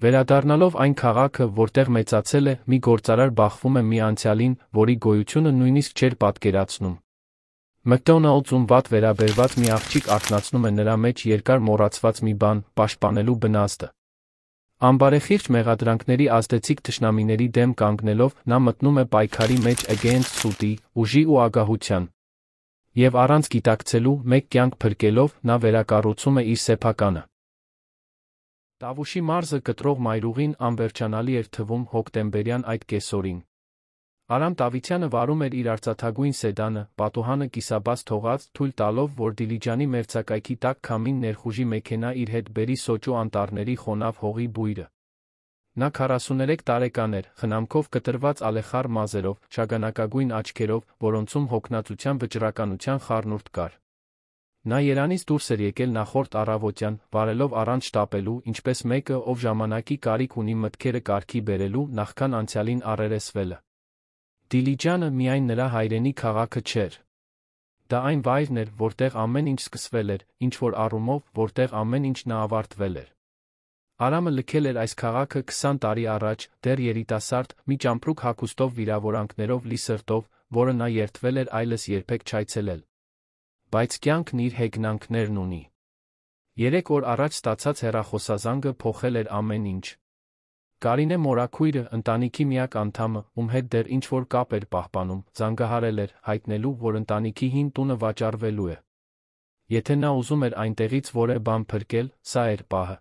Վերադառնալով այն քաղաքը, որտեղ մեծացել է, մի գործարար բախվում է մի անցյալին, որի գոյությունը նույնիսկ չէր պատկերացնում։ McDonald's-ում վատ վերաբերված մի աղջիկ արթնացնում է նրա մեջ երկար մոռացված մի բան՝ պաշտպանելու բնազդը։ Անբարեխիղճ մեղադրանքների ազդեցիկ թշնամիների դեմ կանգնելով, նա մտնում է պայքարի մեջ against սուտի, ուժի ու ագահության։ Եվ առանց գիտակցելու, մեկ կյանք փրկելով, նա վերակառուցում է իր սեփականը։ Տավուշի մարզը կտրող մայրուղին անվերջանալի էր թվում հոկտեմբերյան այդ կեսօրին։ Արամ Տավիթյանը վարում էր իր արծաթագույն սեդանը, պատուհանը կիսաբաց թողած, թույլ տալով, որ Դիլիջանի մերձակայքի տաք քամին ներխուժի մեքենա իր հետ բերի սոճու անտառների խոնավ հողի բույրը։ Նա 43 տարեկան էր, խնամքով կտրված ալեխառ մազերով, շագանակագույն աչքերով, որոնցում հոգնածության վճռականության խառնուրդ կար։ Նա երանից դուրս էր եկել նախորդ առավոտյան, վարելով առանց շտապելու, ինչպես մեկը, ով ժամանակի կարիք ունի մտքերը կարգի բերելու, նախքան անցյալին առերեսվելը։ Դիլիջանը միայն նրա հայրենի քաղաքը չէր։ Դա այն վայրն էր, որտեղ ամեն ինչ սկսվել էր, ինչ-որ առումով, որտեղ ամեն ինչ ավարտվել էր։ Արամը լքել էր այս քաղաքը 20 տարի առաջ, դեռ երիտասարդ, մի ճամպրուկ հագուստով վիրավորանքներով լի սրտով, որը նա երդվել էր այլս երբեք չայցելել։ Բայց կյանքն իր հեգնանքներն ունի։ 3 օր առաջ ստացած հեռախոսազանգը փոխել էր ամեն ինչ։ Կարինե մորաքույրը, ընտանիքի միակ անդամը, ում հետ դեռ ինչ-որ կապ էր պահպանում, զանգահարել էր, հայտնելու, որ ընտանիքի հին տունը վաճառվելու է։ Եթե նա ուզում էր այնտեղից որևէ բան փրկել, սա էր պահը։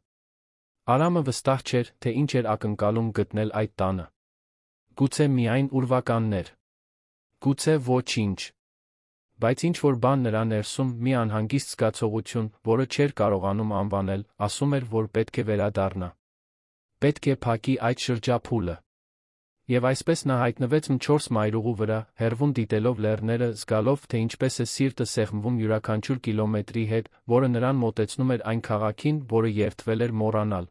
Արամը վստահ չէր, թե ինչ էր ակնկալում գտնել այդ տանը։ Գուցե միայն ուրվականներ։ Գուցե ոչինչ։ Բայց ինչ-որ բան նրա ներսում, մի անհանգիստ զգացողություն, որը չէր կարողանում անվանել, ասում էր, որ պետք է վերադառնա։ Պետք է փակի այդ շրջափուլը։ Եվ այսպես նա հայտնվեց M4 մայրուղու վրա, հեռվում դիտելով լեռները, զգալով, թե ինչպես է սիրտը սեղմվում յուրաքանչյուր կիլոմետրի հետ, որը նրան մոտեցնում էր այն քաղաքին, որը երդվել էր մոռանալ։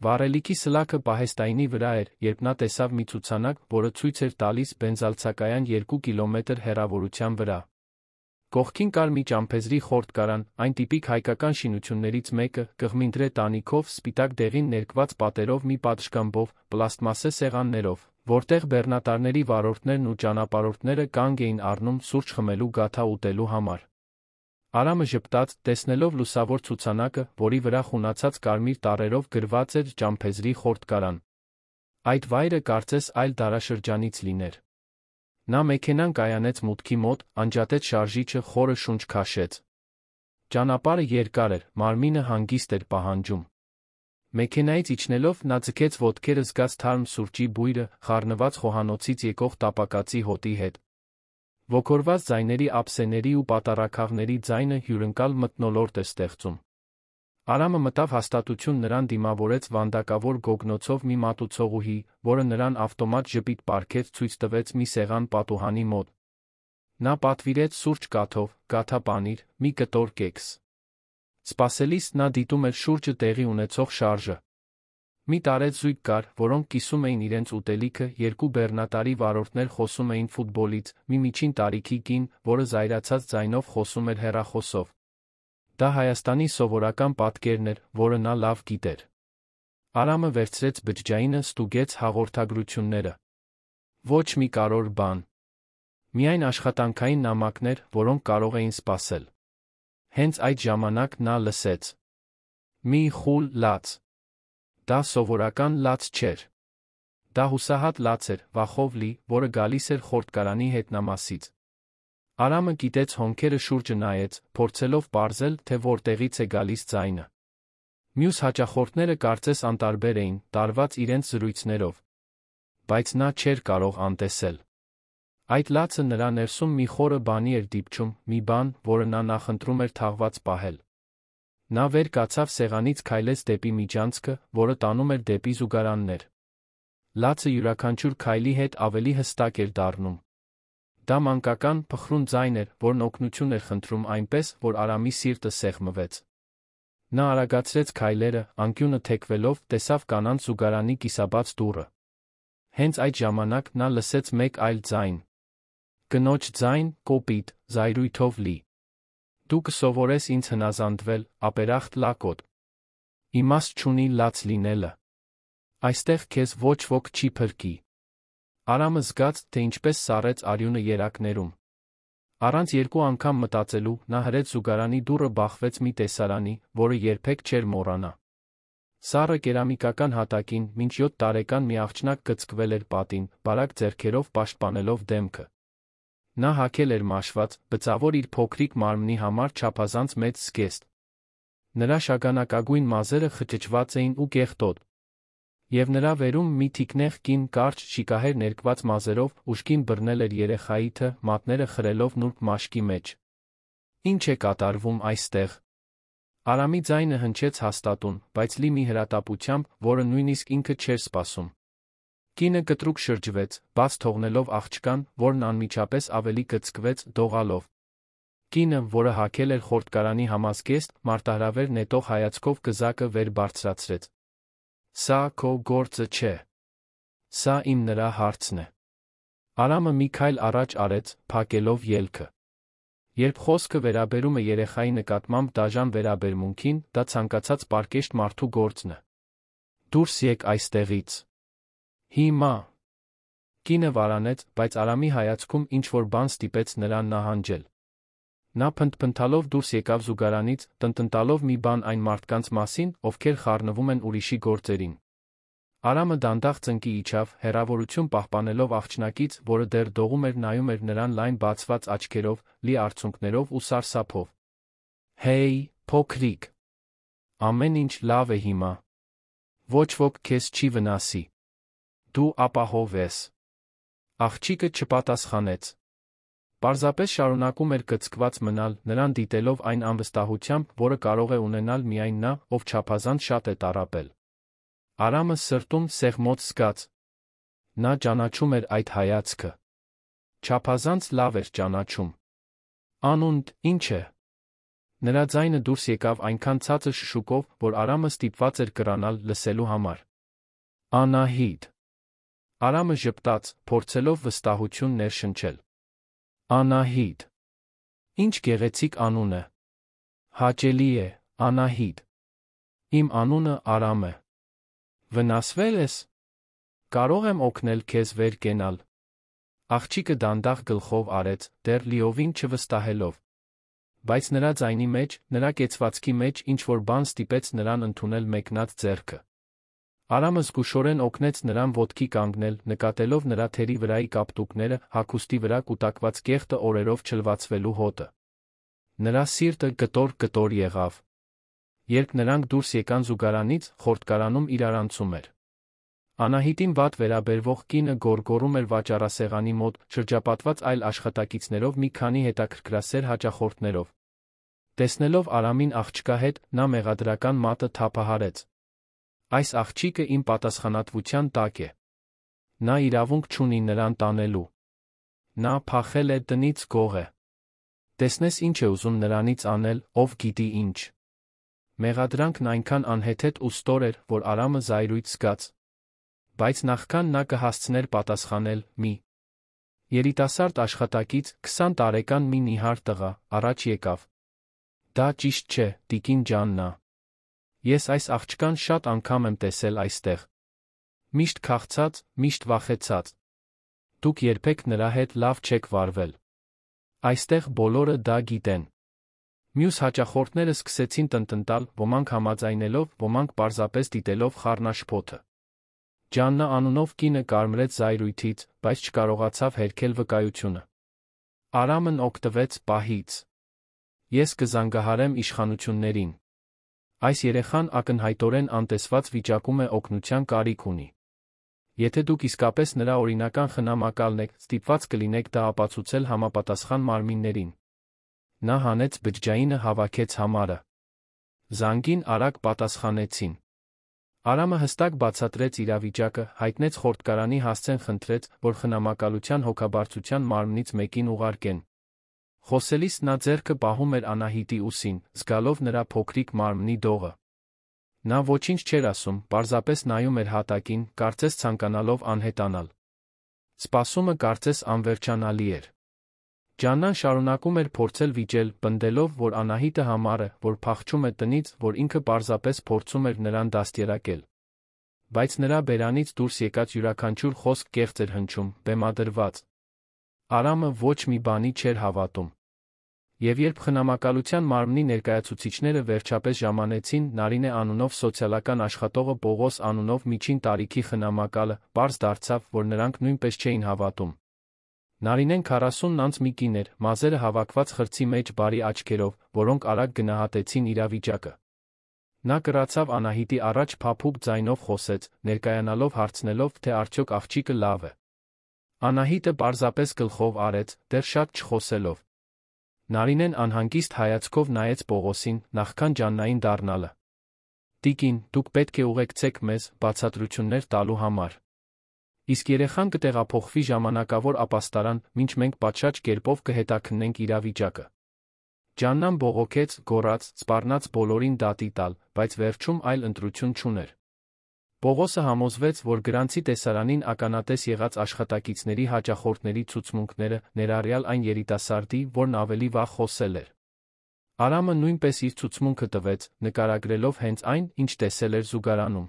Վառելիքի սլաքը պահեստայինի վրա էր, երբ նա տեսավ մի ցուցանակ, որը ցույց էր տալիս բենզալցակայան 2 կիլոմետր հեռավորության վրա։ Կողքին կար մի ճամփեզրի խորտկարան, այն տիպիկ հայկական շինություններից մեկը, կղմինդրե տանիքով, սպիտակ դեղին ներկված պատերով մի պատշգամբով, պլաստմասե սեղաններով, որտեղ բեռնատարների վարորդներն ու ճանապարհորդները կանգ էին առնում սուրճ խմելու գաթա ուտելու համար։ Արամը ժպտաց, տեսնելով լուսավոր ցուցանակը, որի վրա խունացած կարմիր տառերով գրված էր ճամփեզրի խորտկարան։ Այդ վայրը կարծես այլ դարաշրջանից լիներ։ Նա մեքենան կայանեց մուտքի մոտ, անջատեց շարժիչը, խորը շունչ քաշեց։ Ճանապարհը երկար էր, մարմինը հանգիստ էր պահանջում։ Մեքենայից իջնելով նա ձգեց ոտքերը զգաց թարմ սուրճի բույրը, խառնված խոհանոցից եկող տապակածի հոտի հետ։ Ոգորված ձայների ափսեների ու պատառաքաղների ձայնը հյուրընկալ մթնոլորտ էր ստեղծում։ Արամը մտավ հաստատություն նրան դիմավորեց վանդակավոր գոգնոցով մի մատուցողուհի, որը նրան ավտոմատ ժպիտ պարգև ցույց տվեց մի սեղան պատուհանի մոտ։ Նա պատվիրեց սուրճ կաթով, գաթապանիր, մի կտոր կեքս։ Սպասելիս նա դիտում էր շուրջը տեղի ունեցող շարժը։ Մի տարեց զույգ կար, որոնք կիսում էին իրենց ուտելիքը, 2 բեռնատարի վարորդներ խոսում էին ֆուտբոլից, մի միջին տարիքի կին, որը զայրացած ձայնով խոսում էր հեռախոսով։ Դա Հայաստանի սովորական պատկերն էր, որը նա լավ գիտեր։ Արամը վերցրեց բջջայինը, ստուգեց հաղորդագրությունները։ Ոչ մի կարևոր բան։ Միայն աշխատանքային նամակներ, որոնք կարող էին սպասել։ Հենց այդ ժամանակ նա լսեց մի խուլ լաց։ Դա սովորական լաց չէր։ Դա հուսահատ լաց էր, վախով լի, որը գալիս էր խորտկարանի հետնամասից։ Արամը գիտեց հոնքերը շուրջը նայեց, փորձելով պարզել, թե որտեղից է գալիս ձայնը։ Մյուս հաճախորդները կարծես անտարբեր էին, տարված իրենց զրույցներով։ Բայց նա չէր կարող անտեսել։ Այդ լացը նրա ներսում մի խորը բանի էր դիպչում, մի բան, որը նա նախընտրում էր թաղված պահել։ Նա վեր կացավ սեղանից, քայլեց դեպի միջանցքը, որը տանում էր դեպի զուգարաններ։ Լացը յուրաքանչյուր քայլի հետ ավելի հստակ էր դառնում։ Դա մանկական, փխրուն ձայն էր, որն օգնություն էր խնդրում այնպես, որ Արամի սիրտը սեղմվեց։ Նա արագացրեց քայլերը, անկյունը թեքվելով, տեսավ կանանց զուգարանի կիսաբաց դուռը։ Հենց այդ ժամանակ նա լսեց մեկ այլ ձայն։ Կնոջ ձայն, կոպիտ, զայրույթով լի։ Դու կսովորես ինձ հնազանդվել, ապերախտ լակոտ։ Իմաստ չունի լաց լինելը։ Այստեղ քեզ ոչ ոք չի փրկի։ Արամը զգաց, թե ինչպես սառեց արյունը երակներում։ Առանց երկու անգամ մտածելու նա հրեց զուգարանի դուռը բախվեց մի տեսարանի, որը երբեք չէր մոռանա։ Սառը կերամիկական հատակին մինչ 7 տարեկան մի աղջնակ գծկվել էր պատին, բարակ ձեռքերով պաշտպանելով դեմքը։ Նա հագել էր մաշված, բծավոր իր փոքրիկ մարմնի համար չափազանց մեծ զգեստ։ Նրա շագանակագույն մազերը խճճված էին ու կեղտոտ։ Եվ նրա վերում մի թիկնեղ կին կարճ շիկահեր ներկված մազերով ուժգին բռնել էր երեխայիթը, մատները խրելով նուրբ մաշկի մեջ։ Ինչ է կատարվում այստեղ։ Արամի ձայնը հնչեց հաստատուն, բայց լի մի հրատապությամբ, որը նույնիսկ ինքը չէր սպասում։ Կինը կտրուկ շրջվեց, բաց թողնելով աղջկան, որն անմիջապես ավելի գծկվեց, դողալով։ Կինը, որը հագել էր խորտկարանի համազգեստ, մարտահրավեր նետող հայացքով կզակը վեր բարձրացրեց։ Սա քո գործը չէ։ Սա իմ նրա հարցն է։ Արամը մի քայլ առաջ արեց, փակելով ելքը։ Երբ խոսքը վերաբերում է երեխայի նկատմամբ դաժան վերաբերմունքին, դա ցանկացած պարկեշտ մարդու գործն է։ Դուրս եք այստեղից։ Հիմա։ Կինը վարանեց, բայց Արամի հայացքում ինչ-որ բան ստիպեց նրան նահանջել։ Նա փնթփնթալով դուրս եկավ զուգարանից, տնտնտալով մի բան այն մարդկանց մասին, ովքեր խառնվում են ուրիշի գործերին։ Արամը դանդաղ ծնկի իջավ, հեռավորություն պահպանելով աղջնակից, որը դեռ դողում էր, նայում էր նրան լայն բացված աչքերով, լի արցունքներով ու սարսափով։ Հեյ, փոքրիկ։ Ամեն ինչ լավ է հիմա։ Ոչ ոք քեզ չի վնասի։ Դու ապահով ես։ Աղջիկը չպատասխանեց։ Պարզապես շարունակում էր գծկված մնալ, նրան դիտելով այն անվստահությամբ, որը կարող է ունենալ միայն նա, ով չափազանց շատ է տառապել։ Արամը սրտում սեղմոց զգաց։ Նա ճանաչում էր այդ հայացքը։ Չափազանց լավ էր ճանաչում։ Անունդ ինչ է։ Նրա ձայնը դուրս եկավ այնքան ցածր շշուկով, որ Արամը ստիպված էր կռանալ լսելու համար։ Անահիտ։ Արամը ժպտաց, փորձելով վստահություն ներշնչել։ Անահիտ։ Ինչ գեղեցիկ անուն է։ Հաճելի է, Անահիտ։ Իմ անունը Արամ է։ Վնասվել ես։ Կարող եմ օգնել քեզ վեր կենալ։ Աղջիկը դանդաղ գլխով արեց, դեռ լիովին չվստահելով։ Բայց նրա ձայնի մեջ, նրա կեցվածքի մեջ ինչ-որ բան ստիպեց նրան ընդունել մեկնած ձեռքը։ Արամը զգուշորեն օգնեց նրան ոտքի կանգնել, նկատելով նրա թերի վրայի կապտուկները, հագուստի վրա կուտակված կեղտը օրերով չլվացվելու հոտը։ Նրա սիրտը կտոր-կտոր եղավ։ Երբ նրանք դուրս եկան զուգարանից, խորտկարանում իրարանցում էր։ Անահիտին վատ վերաբերվող կինը գոռգոռում էր վաճառասեղանի մոտ, շրջապատված այլ աշխատակիցներով մի քանի հետաքրքրասեր հաճախորդներով։ Տեսնելով Արամին աղջկա հետ, նա մեղադրական մատը թափահարեց։ Այս աղջիկը իմ պատասխանատվության տակ է։ Նա իրավունք չունի նրան տանելու։ Նա փախել է տնից գող է։ Տեսնես ինչ է ուզում նրանից անել, ով գիտի ինչ։ Մեղադրանքն այնքան անհեթեթ ու ստոր էր, որ Արամը զայրույթ զգաց։ Բայց նախքան նա կհասցներ պատասխանել, մի երիտասարդ աշխատակից, 20 տարեկան մի նիհար տղա, առաջ եկավ։ Դա ճիշտ չէ, տիկին Ջաննա։ Ես այս աղջկան շատ անգամ եմ տեսել այստեղ։ Միշտ քաղցած, միշտ վախեցած։ Դուք երբեք նրա հետ լավ չեք վարվել։ Այստեղ բոլորը դա գիտեն։ Մյուս հաճախորդները սկսեցին տնտնտալ, ոմանք համաձայնելով, ոմանք պարզապես դիտելով խառնաշփոթը։ Ջաննա անունով կինը կարմրեց զայրույթից, բայց չկարողացավ հերքել վկայությունը։ Արամն օգտվեց պահից։ Ես կզանգահարեմ իշխանություններին։ Այս երեխան ակնհայտորեն անտեսված վիճակում է օգնության կարիք ունի։ Եթե դուք իսկապես նրա օրինական խնամակալն եք, ստիպված կլինեք դա ապացուցել համապատասխան մարմիններին։ Նա հանեց բջջայինը, հավաքեց համարը։ Զանգին արագ պատասխանեցին։ Արամը հստակ բացատրեց իրավիճակը, հայտնեց խորտկարանի հասցեն, խնդրեց, որ խնամակալության հոգաբարձության մարմնից մեկին ուղարկեն։ Խոսելիս նա ձեռքը պահում էր Անահիտի ուսին, զգալով նրա փոքրիկ մարմնի դողը։ Նա ոչինչ չէր ասում, պարզապես նայում էր հատակին, կարծես ցանկանալով անհետանալ։ Սպասումը կարծես անվերջանալի էր։ Ջաննան շարունակում էր փորձել վիճել, պնդելով, որ Անահիտը համառ է, որ փախչում է տնից, որ ինքը պարզապես փորձում էր նրան դաստիարակել։ Բայց նրա բերանից դուրս եկած յուրաքանչյուր խոսք կեղծ էր հնչում, բեմադրված։ Արամը ոչ մի բանի չէր հավատում։ Եվ երբ խնամակալության մարմնի ներկայացուցիչները վերջապես ժամանեցին Նարինե անունով սոցիալական աշխատողը Պողոս անունով միջին տարիքի խնամակալը, պարզ դարձավ, որ նրանք նույնպես չէին հավատում։ Նարինեն 40 անց մի կին էր, մազերը հավաքված խրձի մեջ բարի աչքերով, որոնք արագ գնահատեցին իրավիճակը։ Նա կռացավ Անահիտի առաջ փափուկ ձայնով խոսեց, ներկայանալով հարցնելով, թե արդյոք աղջիկը լավ է։ Անահիտը պարզապես գլխով արեց, դեռ շատ չխոսելով։ Նարինեն անհանգիստ հայացքով նայեց Պողոսին, նախքան ջաննային դառնալը։ Տիկին, դուք պետք է ուղեկցեք մեզ, բացատրություններ տալու համար։ Իսկ երեխան կտեղափոխվի ժամանակավոր ապաստարան, մինչ մենք պատշաճ կերպով կհետաքննենք իրավիճակը։ Ջաննան բողոքեց, գոռաց, սպառնաց բոլորին դատի տալ, բայց վերջում այլ ընտրություն չուներ։ Պողոսը համոզվեց, որ գրանցի տեսարանին ականատես եղած աշխատակիցների հաճախորդների ցուցմունքները, ներառյալ այն երիտասարդի, որն ավելի վաղ խոսել էր։ Արամը նույնպես իր ցուցմունքը տվեց, նկարագրելով հենց այն, ինչ տեսել էր զուգարանում։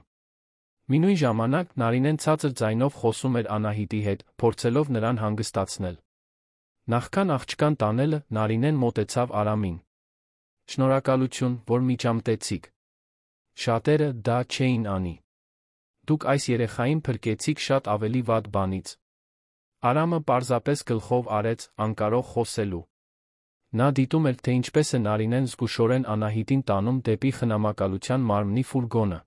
Մինույն ժամանակ Նարինեն ցածր ձայնով խոսում էր Անահիտի հետ, փորձելով նրան հանգստացնել։ Նախքան աղջկան տանելը, Նարինեն մոտեցավ Արամին։ Շնորհակալություն, որ միջամտեցիք։ Շատերը դա չէին անի։ Դուք այս երեխային փրկեցիք շատ ավելի վատ բանից։ Արամը պարզապես գլխով արեց, անկարող խոսելու։ Նա դիտում էր, թե ինչպես է Նարինեն զգուշորեն Անահիտին տանում դեպի խնամակալության մարմնի ֆուրգոնը։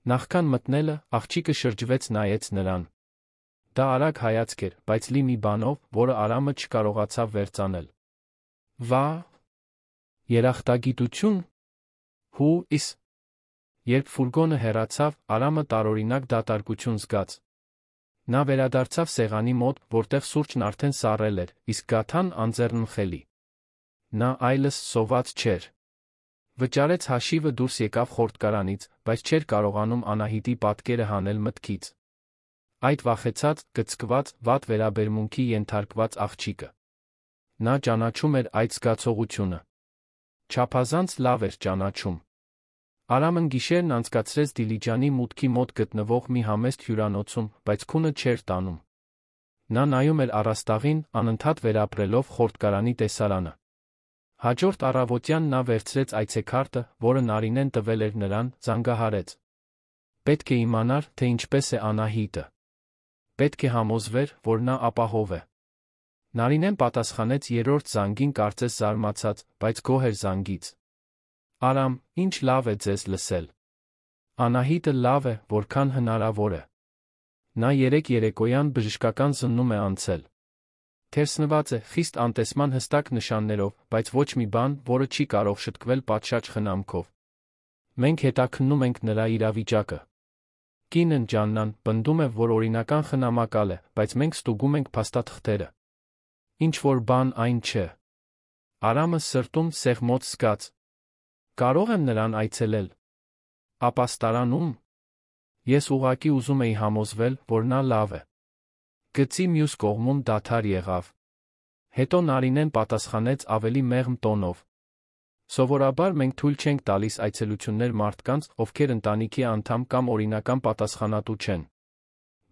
Նախքան մտնելը, աղջիկը շրջվեց նայեց նրան։ Դա արագ հայացք էր, բայց լի մի բանով, որը Արամը չկարողացավ վերծանել։ Վա… Երախտագիտություն… Հու իս… Երբ ֆուրգոնը հեռացավ, Արամը տարօրինակ դատարկություն զգաց։ Նա վերադարձավ սեղանի մոտ, որտեղ սուրճն արդեն սառել էր, իսկ գաթան անձեռնմխելի։ Նա այլս սոված չէր։ Վճարեց հաշիվը, դուրս եկավ խորտկարանից, բայց չէր կարողանում Անահիտի պատկերը հանել մտքից։ Այդ վախեցած, կծկված, վատ վերաբերմունքի ենթարկված աղջիկը։ Նա ճանաչում էր այդ զգացողությունը։ Չափազանց լավ էր ճանաչում։ Արամն գիշերն անցկացրեց Դիլիջանի մուտքի մոտ գտնվող մի համեստ հյուրանոցում, բայց քունը չէր տանում։ Նա նայում էր առաստաղին, անընդհատ վերապրելով խորտկարանի տեսարանը։ Հաջորդ առավոտյան նա վերցրեց այցեքարտը, որը Նարինեն տվել էր նրան, զանգահարեց։ Պետք է իմանար, թե ինչպես է Անահիտը։ Պետք է համոզվեր, որ նա ապահով է։ Նարինեն պատասխանեց երրորդ զանգին կարծես զարմացած, բայց գոհ էր զանգից։ Արամ, ինչ լավ է ձեզ լսել։ Անահիտը լավ է, որքան հնարավոր է։ Նա երեկոյան բժշկական զննում է անցել։ Թերսնված է, խիստ անտեսման հստակ նշաններով, բայց ոչ մի բան, որը չի կարող շտկվել պատշաճ խնամքով։ Մենք հետաքննում ենք նրա իրավիճակը։ Կինն Ջաննան պնդում է, որ օրինական խնամակալ է, բայց մենք ստուգում ենք փաստաթղթերը։ Ինչ որ բան այն չէ։ Արամը սրտում սեղմոց զգաց։ Կարող եմ նրան այցելել։ Ապաստարանում։ Ես ուղղակի ուզում էի համոզվել, որ նա լավ է։ Գծի մյուս կողմում դադար եղավ։ Հետո Նարինեն պատասխանեց ավելի մեղմ տոնով։ Սովորաբար մենք թույլ չենք տալիս այցելություններ մարդկանց, ովքեր ընտանիքի անդամ կամ օրինական պատասխանատու չեն։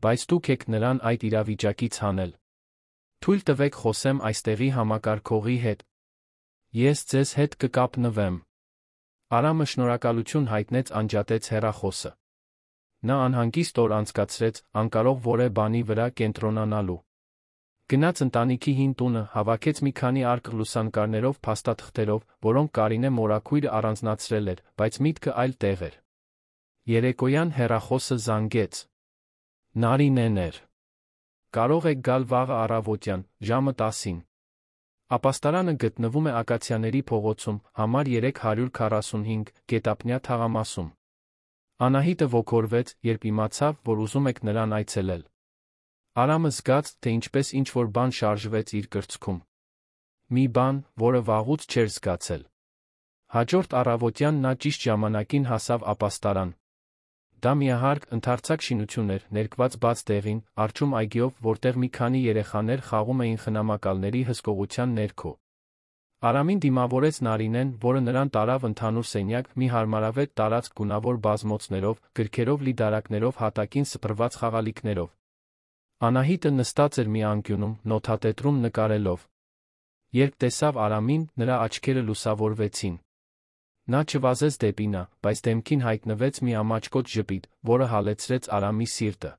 Բայց դուք եք նրան այդ իրավիճակից հանել։ Թույլ տվեք խոսեմ այստեղի համակարգողի հետ։ Ես ձեզ հետ կկապնվեմ։ Արամը շնորհակալություն հայտնեց, անջատեց հեռախոսը։ Նա անհանգիստ օր անցկացրեց, անկարող որևէ բանի վրա կենտրոնանալու։ Գնաց ընտանիքի հին տունը, հավաքեց մի քանի արկ լուսանկարներով, փաստաթղթերով, որոնք Կարինե մորաքույրը առանձնացրել էր, բայց միտքը այլ տեղ էր։ Երեկոյան հեռախոսը զանգեց։ Նարինեն էր։ Կարող եք գալ վաղը առավոտյան, ժամը 10-ին։ Ապաստարանը գտնվում է Ակացիաների փողոցում, համար 345, Գետափնյա թաղամասում։ Անահիտը ոգորվեց, երբ իմացավ, որ ուզում եք նրան այցելել։ Արամը զգաց, թե ինչպես ինչ-որ բան շարժվեց իր կրծքում։ Մի բան, որը վաղուց չէր զգացել։ Հաջորդ առավոտյան նա ճիշտ ժամանակին հասավ ապաստարան։ Դա միահարկ, ընդարձակ շինություն էր, ներկված բաց դեղին, արջում այգիով, որտեղ մի քանի երեխաներ խաղում էին խնամակալների հսկողության ներքո։ Արամին դիմավորեց Նարինեն, որը նրան տարավ ընդհանուր սենյակ մի հարմարավետ տարածք գունավոր բազմոցներով, գրքերով լի դարակներով հատակին սփռված խաղալիքներով։ Անահիտը նստած էր մի անկյունում, նոթատետրում նկարելով։ Երբ տեսավ Արամին, նրա աչքերը լուսավորվեցին։ Նա չվազեց դեպի նա, բայց դեմքին հայտնվեց մի ամաչկոտ ժպիտ, որը հալեցրեց Արամի սիրտը։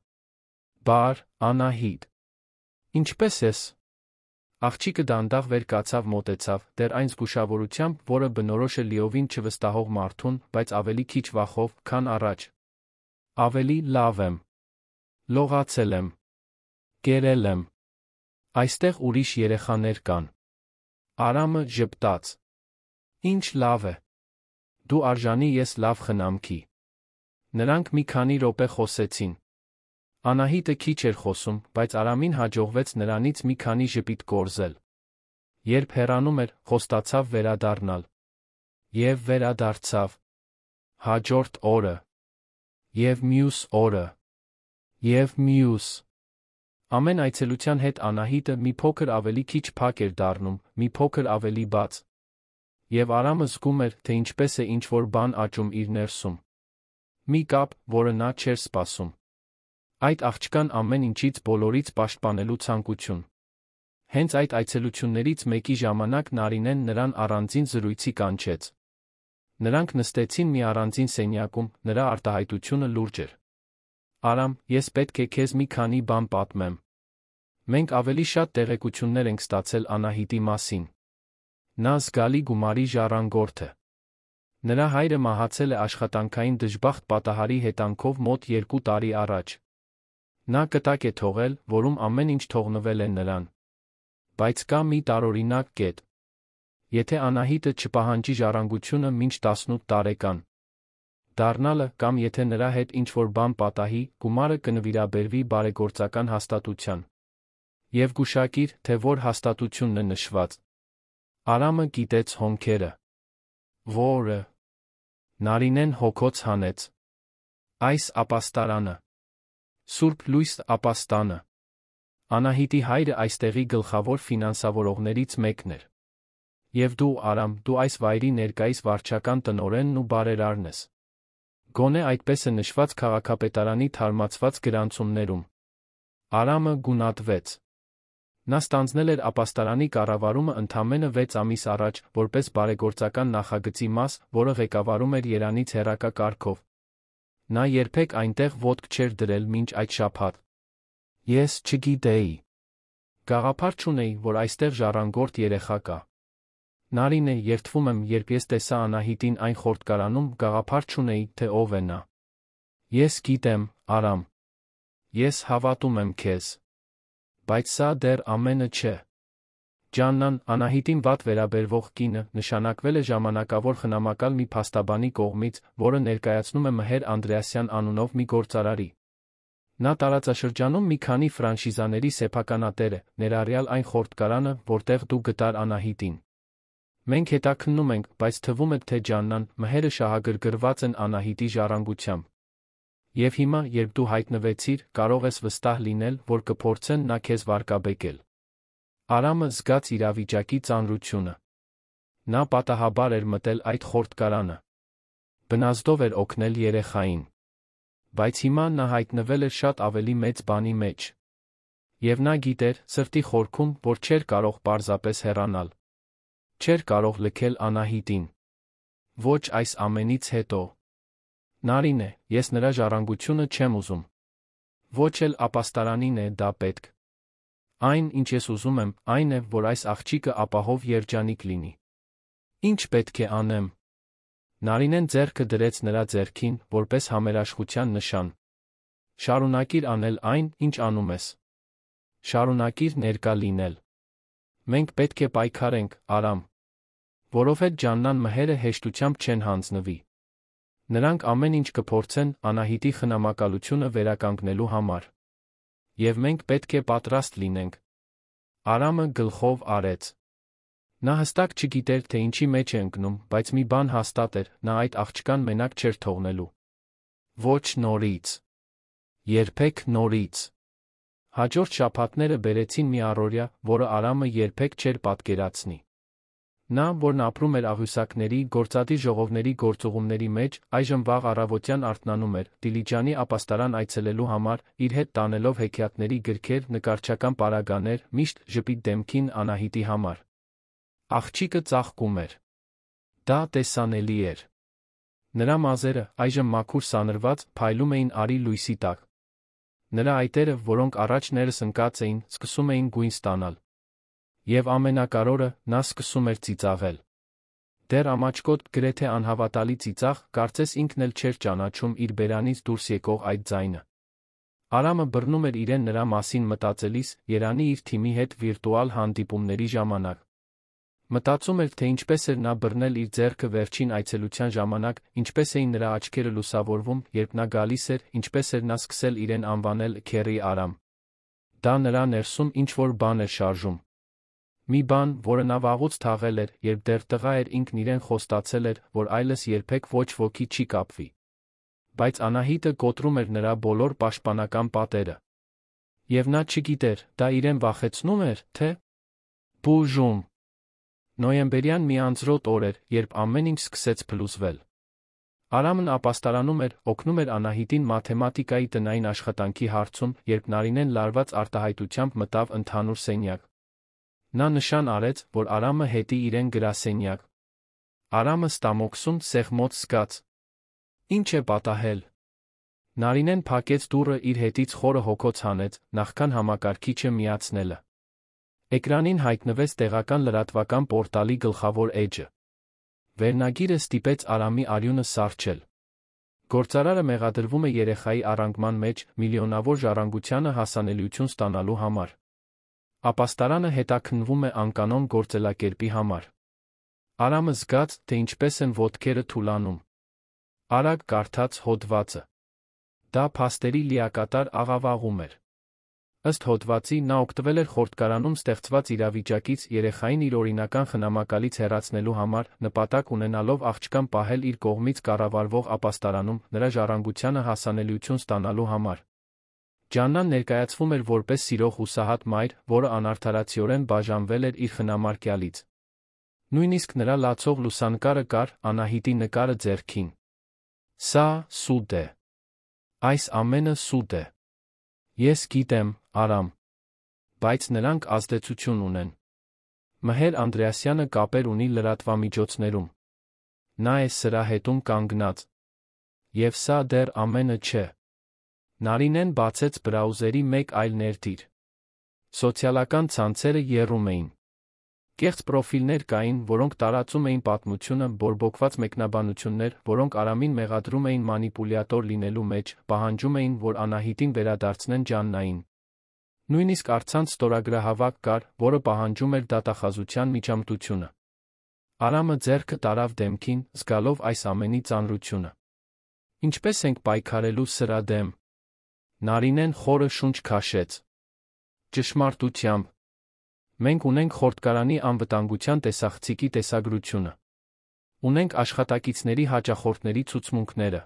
Բար, Անահիտ։ Ինչպե՞ս ես։ Աղջիկը դանդաղ վեր կացավ մոտեցավ, դեռ այն զգուշավորությամբ, որը բնորոշ է լիովին չվստահող մարդուն, բայց ավելի քիչ վախով, քան առաջ։ Ավելի լավ եմ։ Լողացել եմ։ Կերել եմ։ Այստեղ ուրիշ երեխաներ կան։ Արամը ժպտաց։ Ինչ լավ է։ Դու արժանի ես լավ խնամքի։ Նրանք մի քանի րոպե խոսեցին։ Անահիտը քիչ էր խոսում, բայց Արամին հաջողվեց նրանից մի քանի ժպիտ կորզել։ Երբ հեռանում էր, խոստացավ վերադառնալ։ Եվ վերադարձավ։ Հաջորդ օրը։ Եվ մյուս օրը։ Եվ մյուս։ Ամեն այցելության հետ Անահիտը մի փոքր ավելի քիչ փակ էր դառնում, մի փոքր ավելի բաց։ Եվ Արամը զգում էր, թե ինչպես է ինչ-որ բան աճում իր ներսում։ Մի կապ, որը նա չէր սպասում։ Այդ աղջկան ամեն ինչից բոլորից պաշտպանելու ցանկություն։ Հենց այդ այցելություններից մեկի ժամանակ Նարինեն նրան առանձին զրույցի կանչեց։ Նրանք նստեցին մի առանձին սենյակում, նրա արտահայտությունը լուրջ էր։ Արամ, ես պետք է քեզ մի քանի բան պատմեմ։ Մենք ավելի շատ տեղեկություններ ենք ստացել Անահիտի մասին։ Նա զգալի գումարի ժառանգորդ է։ Նրա հայրը մահացել է աշխատանքային դժբախտ պատահարի հետանքով մոտ 2 տարի առաջ։ Նա կտակ է թողել, որում ամեն ինչ թողնվել է նրան։ Բայց կա մի տարօրինակ կետ։ Եթե Անահիտը չպահանջի ժառանգությունը մինչ 18 տարեկան դառնալը կամ եթե նրա հետ ինչ-որ բան պատահի, գումարը կնվիրաբերվի բարեգործական հաստատության։ Եվ գուշակիր, թե որ հաստատությունն է նշված։ Արամը գիտեց հոնքերը։ Որը։ Նարինեն հոգոց հանեց։ Այս ապաստարանը։ Սուրբ Լույս ապաստանը։ Անահիտի հայրը այստեղի գլխավոր ֆինանսավորողներից մեկն էր։ Եվ դու, Արամ, դու այս վայրի ներկայիս վարչական տնօրենն ու բարերարն ես։ Գոնե այդպես է նշված քաղաքապետարանի թարմացված գրանցումներում։ Արամը գունատվեց։ Նա ստանձնել էր ապաստարանի կառավարումը ընդամենը 6 ամիս առաջ, որպես բարեգործական նախագծի մաս, որը ղեկավարում էր Երանից հեռակա կարգով։ Նա երբեք այնտեղ ոտք չէր դրել մինչ այդ շաբաթ։ Ես չգիտեի։ Գաղափար չունեի, որ այստեղ ժառանգորդ երեխա կա։ Նարինե, երդվում եմ, երբ ես տեսա Անահիտին այն խորտկարանում, գաղափար չունեի, թե ով է նա։ Ես գիտեմ, Արամ։ Ես հավատում եմ քեզ։ Բայց սա դեռ ամենը չէ։ Ջաննան, Անահիտին վատ վերաբերվող կինը, նշանակվել է ժամանակավոր խնամակալ մի փաստաբանի կողմից, որը ներկայացնում է Մհեր Անդրեասյան անունով մի գործարարի։ Նա տարածաշրջանում մի քանի ֆրանշիզաների սեփականատեր է, ներառյալ այն խորտկարանը, որտեղ դու գտար Անահիտին։ Մենք հետաքննում ենք, բայց թվում է, թե Ջաննան, Մհերը շահագրգռված են Անահիտի ժառանգությամբ։ Եվ հիմա, երբ դու հայտնվեցիր, կարող ես վստահ լինել, որ կփորձեն նա քեզ վարկաբեկել։ Արամը զգաց իրավիճակի ծանրությունը։ Նա պատահաբար էր մտել այդ խորտկարանը։ Բնազդով էր օգնել երեխային։ Բայց հիմա նա հայտնվել էր շատ ավելի մեծ բանի մեջ։ Եվ նա գիտեր, սրտի խորքում, որ չէր կարող պարզապես հեռանալ։ Չէր կարող լքել Անահիտին։ Ոչ այս ամենից հետո։ Նարինե, ես նրա ժառանգությունը չեմ ուզում։ Ոչ էլ ապաստարանին է դա պետք։ Այն, ինչ ես ուզում եմ, այն է, որ այս աղջիկը ապահով երջանիկ լինի։ Ինչ պետք է անեմ։ Նարինեն ձեռքը դրեց նրա ձեռքին, որպես համերաշխության նշան։ Շարունակիր անել այն, ինչ անում ես։ Շարունակիր ներկա լինել։ Մենք պետք է պայքարենք, Արամ։ Որովհետև Ջաննան Մհերը հեշտությամբ չեն հանձնվի։ Նրանք ամեն ինչ կփորձեն Անահիտի խնամակալությունը վերականգնելու համար։ Եվ մենք պետք է պատրաստ լինենք։ Արամը գլխով արեց։ Նա հստակ չգիտեր, թե ինչի մեջ է ընկնում, բայց մի բան հաստատ էր, նա այդ աղջկան մենակ չէր թողնելու։ Ոչ նորից։ Երբեք նորից։ Հաջորդ շաբաթները բերեցին մի առօրյա, որը Արամը երբեք չէր պատկերացնի։ Նա, որն ապրում էր աղյուսակների, գործադիր ժողովների գործուղումների մեջ, այժմ վաղ առավոտյան արթնանում էր, Դիլիջանի ապաստարան այցելելու համար, իր հետ տանելով հեքիաթների գրքեր, նկարչական պարագաներ, միշտ ժպիտ դեմքին Անահիտի համար։ Աղջիկը ծաղկում էր։ Դա տեսանելի էր։ Նրա մազերը, այժմ մաքուր սանրված, փայլում էին արի լույսի տակ։ Նրա այտերը, որոնք առաջ ներս ընկած էին, սկսում էին գույն ստանալ։ Եվ ամենակարևորը, նա սկսում էր ծիծաղել։ Դեռ ամաչկոտ, գրեթե անհավատալի ծիծաղ, կարծես ինքն էլ չէր ճանաչում իր բերանից դուրս եկող այդ ձայնը։ Արամը բռնում էր իրեն նրա մասին մտածելիս, երանի իր թիմի հետ վիրտուալ հանդիպումների ժամանակ։ Մտածում էր, թե ինչպես էր նա բռնել իր ձեռքը վերջին այցելության ժամանակ, ինչպես էին նրա աչքերը լուսավորվում, երբ նա գալիս էր, ինչպես էր նա սկսել իրեն անվանել Քերի Արամ։ Դա նրա ներսում ինչ-որ բան էր շարժում։ Մի բան, որը նա վաղուց թաղել էր, երբ դեռ տղա էր, ինքն իրեն խոստացել էր, որ այլևս երբեք ոչ ոքի չի կապվի։ Բայց Անահիտը կոտրում էր նրա բոլոր պաշտպանական պատերը։ Եվ նա չգիտեր, դա իրեն վախեցնում էր, թե բուժում։ Նոյեմբերյան մի անձրոտ օր էր, երբ ամեն ինչ սկսեց փլուզվել։ Արամն ապաստարանում էր, օգնում էր Անահիտին մաթեմատիկայի տնային աշխատանքի հարցում, երբ Նարինեն լարված արտահայտությամբ մտավ ընդհանուր սենյակ։ Նա նշան արեց, որ Արամը հետի իրեն գրասենյակ։ Արամը ստամոքսում սեղմոց զգաց։ Ինչ է պատահել։ Նարինեն փակեց դուռը իր հետից խորը հոգոց հանեց, նախքան համակարգիչը միացնելը։ Էկրանին հայտնվեց տեղական լրատվական պորտալի գլխավոր էջը։ Վերնագիրը ստիպեց Արամի արյունը սառչել։ Գործարարը մեղադրվում է երեխայի առանգման մեջ միլիոնավոր ժառանգությանը հասանելիություն ստանալու համար։ Ապաստարանը հետաքննվում է անկանոն գործելակերպի համար։ Արամը զգաց, թե ինչպես են ոտքերը թուլանում։ Արագ կարդաց հոդվածը։ Դա փաստերի լիակատար աղավաղում էր։ Ըստ հոդվածի, նա օգտվել էր խորտկարանում ստեղծված իրավիճակից երեխային իր օրինական խնամակալից հեռացնելու համար, նպատակ ունենալով աղջկան պահել իր կողմից կառավարվող ապաստարանում, նրա ժառանգությանը հասանելիություն ստանալու համար։ Ջաննան ներկայացվում էր որպես սիրող հուսահատ մայր, որը անարդարացիորեն բաժանվել էր իր խնամարկյալից։ Նույնիսկ նրա լացող լուսանկարը կար, Անահիտի նկարը ձեռքին։ Սա սուտ է։ Այս ամենը սուտ է։ Ես գիտեմ, Արամ։ Բայց նրանք ազդեցություն ունեն։ Մհեր Անդրեասյանը կապեր ունի լրատվամիջոցներում։ Նա է սրա հետում կանգնած։ Եվ սա դեռ ամենը չէ։ Նարինեն բացեց բրաուզերի մեկ այլ ներդիր։ Սոցիալական ցանցերը եռում էին։ Կեղծ պրոֆիլներ կային, որոնք տարածում էին պատմությունը, բորբոքված մեկնաբանություններ, որոնք Արամին մեղադրում էին մանիպուլյատոր լինելու մեջ, պահանջում էին, որ Անահիտին վերադարձնեն Ջաննային։ Նույնիսկ առցանց ստորագրահավաք կար, որը պահանջում էր դատախազության միջամտությունը։ Արամը ձեռքը տարավ դեմքին, զգալով այս ամենի ծանրությունը։ Ինչպես ենք պայքարելու սրա դեմ։ Նարինեն խորը շունչ քաշեց։ Ճշմարտությամբ։ Մենք ունենք խորտկարանի անվտանգության տեսախցիկի տեսագրությունը։ Ունենք աշխատակիցների հաճախորդների ցուցմունքները։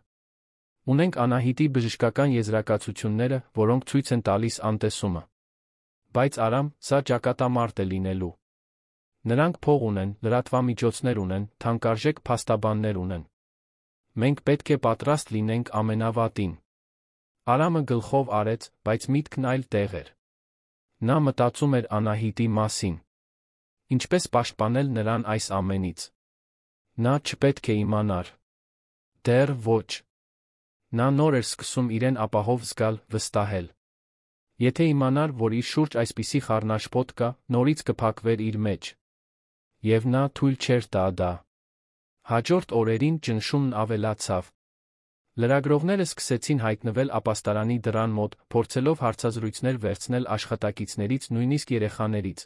Ունենք Անահիտի բժշկական եզրակացությունները, որոնք ցույց են տալիս անտեսումը։ Բայց Արամ, սա ճակատամարտ է լինելու։ Նրանք փող ունեն, լրատվամիջոցներ ունեն, թանկարժեք փաստաբաններ ունեն։ Մենք պետք է պատրաստ լինենք ամենավատին։ Արամը գլխով արեց, բայց միտքն այլ տեղ էր։ Նա մտածում էր Անահիտի մասին։ Ինչպես պաշտպանել նրան այս ամենից։ Նա չպետք է իմանար։ Դեռ ոչ։ Նա նոր էր սկսում իրեն ապահով զգալ, վստահել։ Եթե իմանար, որ իր շուրջ այսպիսի խառնաշփոթ կա, նորից կփակվեր իր մեջ։ Եվ նա թույլ չէր տա դա։ Հաջորդ օրերին ճնշումն ավելացավ։ Լրագրողները սկսեցին հայտնվել ապաստարանի դռան մոտ, փորձելով հարցազրույցներ վերցնել աշխատակիցներից, նույնիսկ երեխաներից։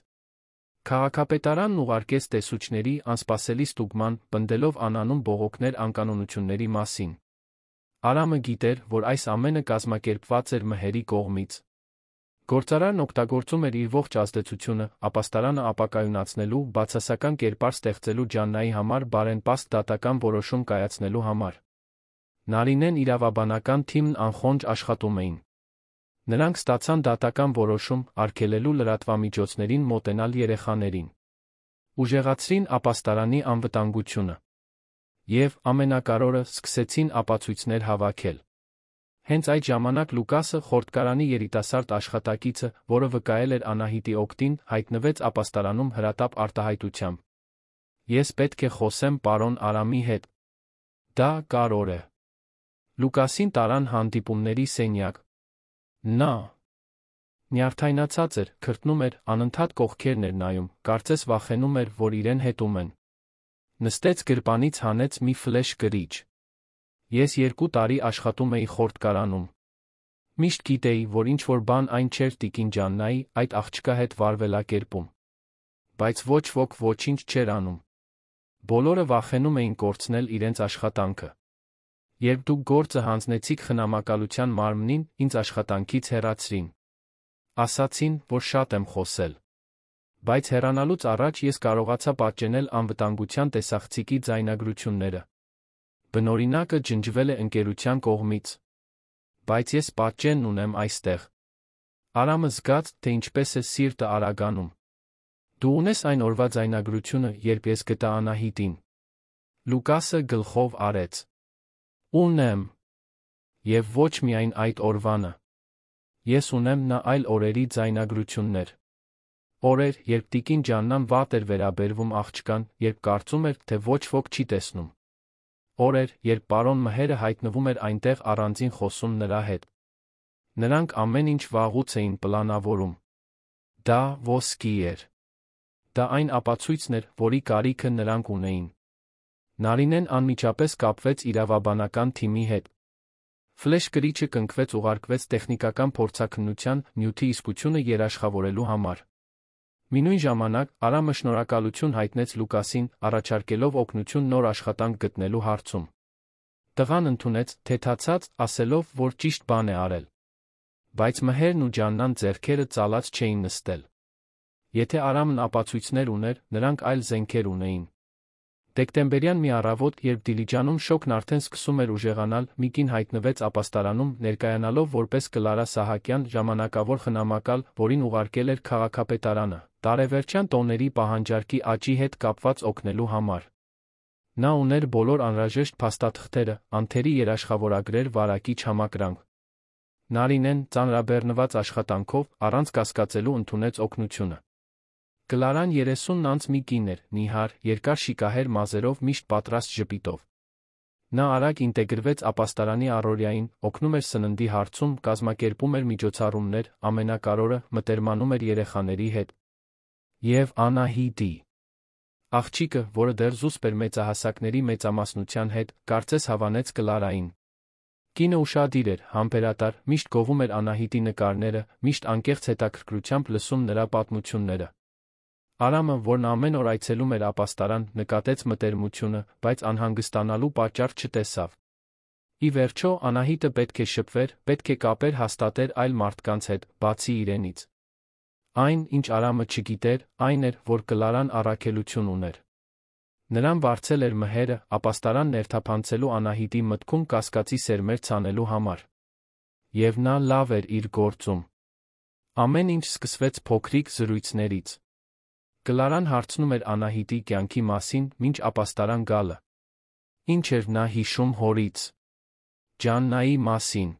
Քաղաքապետարանն ուղարկեց տեսուչների անսպասելի ստուգման, պնդելով անանուն բողոքներ անկանոնությունների մասին։ Արամը գիտեր, որ այս ամենը կազմակերպված էր Մհերի կողմից։ Գործարարն օգտագործում էր իր ողջ ազդեցությունը, ապաստարանը ապակայունացնելու, բացասական կերպար ստեղծելու Ջաննայի համար բարենպաստ դատական որոշում կայացնելու համար։ Նարինեն իրավաբանական թիմն անխոնջ աշխատում էին։ Նրանք ստացան դատական որոշում, արգելելու լրատվամիջոցներին մոտենալ երեխաներին։ Ուժեղացրին ապաստարանի անվտանգությունը։ Եվ ամենակարողը սկսեցին ապացույցներ հավաքել։ Հենց այդ ժամանակ Լուկասը, խորտկարանի երիտասարդ աշխատակիցը, որը վկայել էր Անահիտի օգտին, հայտնվեց ապաստարանում հրատապ արտահայտությամբ։ Ես պետք է խոսեմ պարոն Արամի հետ։ Դա կարևոր է։ Լուկասին տարան հանդիպումների սենյակ։ Նա նյարդայնացած էր, քրտնում էր, անընդհատ կողքերն էր նայում, կարծես վախենում էր, որ իրեն հետում են։ Նստեց գրպանից, հանեց մի ֆլեշ կրիչ։ Ես 2 տարի աշխատում էի խորտկարանում։ Միշտ գիտեի, որ ինչ-որ բան այն չէր տիկին Ջաննայի, այդ աղջկա հետ վարվելակերպում։ Բայց ոչ ոք ոչինչ չէր անում։ Բոլորը վախենում էին կորցնել իրենց աշխատանքը։ Երբ դուք գործը հանձնեցիք խնամակալության մարմնին, ինձ աշխատանքից հեռացրին։ Ասացին, որ շատ եմ խոսել։ Բայց հեռանալուց առաջ ես կարողացա պատճենել անվտանգության տեսախցիկի ձայնագրությունները։ Բնօրինակը ջնջվել է ընկերության կողմից։ Բայց ես պատճենն ունեմ այստեղ։ Արամը զգաց, թե ինչպես է սիրտը արագանում։ Դու ունես այն օրվա ձայնագրությունը, երբ ես գտա Անահիտին։ Լուկասը գլխով արեց։ Ունեմ։ Եվ ոչ միայն այդ օրվանը։ Ես ունեմ նա այլ օրերի ձայնագրություններ։ Օրեր, երբ տիկին Ջաննան վատ էր վերաբերվում աղջկան, երբ կարծում էր, թե ոչ ոք չի տեսնում։ Օրեր, երբ պարոն Մհերը հայտնվում էր այնտեղ առանձին խոսում նրա հետ։ Նրանք ամեն ինչ վաղուց էին պլանավորում։ Դա ոսկի էր։ Դա այն ապացույցն էր, որի կարիքը նրանք ունեին։ Նարինեն անմիջապես կապվեց իրավաբանական թիմի հետ։ Ֆլեշ կրիչը կնքվեց, ուղարկվեց տեխնիկական փորձաքննության, նյութի իսկությունը երաշխավորելու համար։ Մինույն ժամանակ Արամը շնորհակալություն հայտնեց Լուկասին, առաջարկելով օգնություն նոր աշխատանք գտնելու հարցում։ Տղան ընդունեց, թեթացած, ասելով, որ ճիշտ բան է արել։ Բայց Մհերն ու Ջաննան ձեռքերը ծալած չէին նստել։ Եթե Արամն ապացույցներ ուներ, նրանք այլ զենքեր ունեին։ Դեկտեմբերյան մի առավոտ, երբ Դիլիջանում շոկն արդեն սկսում էր ուժեղանալ, մի կին հայտնվեց ապաստարանում, ներկայանալով որպես Կլարա Սահակյան, ժամանակավոր խնամակալ, որին ուղարկել էր քաղաքապետարանը, տարեվերջյան տոների պահանջարկի աճի հետ կապված օգնելու համար։ Նա ուներ բոլոր անհրաժեշտ փաստաթղթերը, անթերի երաշխավորագրեր, վարակիչ համակրանք։ Նարինեն, ծանրաբեռնված աշխատանքով, առանց կասկածելու ընդունեց օգնությունը։ Կլարան 30 անց մի կին էր, նիհար, երկար շիկահեր մազերով, միշտ պատրաստ ժպիտով։ Նա արագ ինտեգրվեց ապաստարանի առօրյային, օգնում էր սննդի հարցում, կազմակերպում էր միջոցառումներ, ամենակարևորը, մտերմանում էր երեխաների հետ։ Եվ Անահիտի աղջիկը, որը դեռ զուսպ էր մեծահասակների մեծամասնության հետ, կարծես հավանեց Կլարային։ Կինը ուշադիր էր, համբերատար, միշտ գովում էր Անահիտի նկարները, միշտ անկեղծ հետաքրքրությամբ լսում նրա պատմությունները։ Արամը, որն ամեն օր այցելում էր ապաստարան, նկատեց մտերմությունը, բայց անհանգստանալու պատճառ չտեսավ։ Ի վերջո, Անահիտը պետք է շփվեր, պետք է կապեր հաստատեր այլ մարդկանց հետ, բացի իրենից։ Այն, ինչ Արամը չգիտեր, այն էր, որ Կլարան առաքելություն ուներ։ Նրան վարձել էր Մհերը, ապաստարան ներթափանցելու Անահիտի մտքում կասկածի սերմեր ցանելու համար։ Եվ նա լավ էր իր գործում։ Ամեն ինչ սկսվեց փոքրիկ զրույցներից։ Կլարան հարցնում էր Անահիտի կյանքի մասին, մինչ ապաստարան գալը։ Ինչ էր նա հիշում հորից։ Ջաննայի մասին։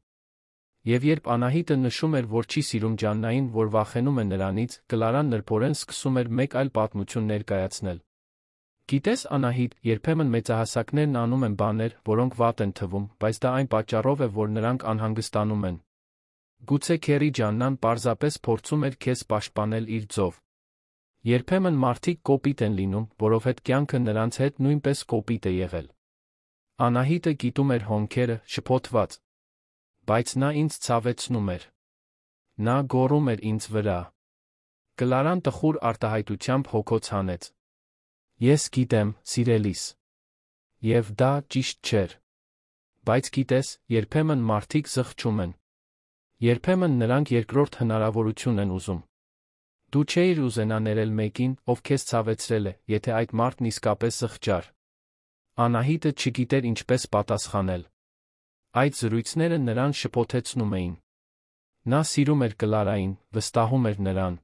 Եվ երբ Անահիտը նշում էր, որ չի սիրում Ջաննային, որ վախենում է նրանից, Կլարան նրբորեն սկսում էր մեկ այլ պատմություն ներկայացնել։ Գիտես, Անահիտ, երբեմն մեծահասակներն անում են բաներ, որոնք վատ են թվում, բայց դա այն պատճառով է, որ նրանք անհանգստանում են։ Գուցե Քերի Ջաննան պարզապես փորձում էր քեզ պաշտպանել իր ձով։ Երբեմն մարդիկ կոպիտ են լինում, որովհետև կյանքը նրանց հետ նույնպես կոպիտ է եղել։ Անահիտը կիտում էր հոնքերը, շփոթված։ Բայց նա ինձ ցավեցնում էր։ Նա գոռում էր ինձ վրա։ Կլարան տխուր արտահայտությամբ հոգոց հանեց։ Ես գիտեմ, սիրելիս։ Եվ դա ճիշտ չէր։ Բայց գիտես, երբեմն մարդիկ զղջում են։ Երբեմն նրանք երկրորդ հնարավորություն են ուզում։ Դու չէիր ուզենա ներել մեկին, ով քեզ ցավեցրել է, եթե այդ մարդն իսկապես զղջար։ Անահիտը չգիտեր ինչպես պատասխանել։ Այդ զրույցները նրան շփոթեցնում էին։ Նա սիրում էր Կլարային, վստահում էր նրան։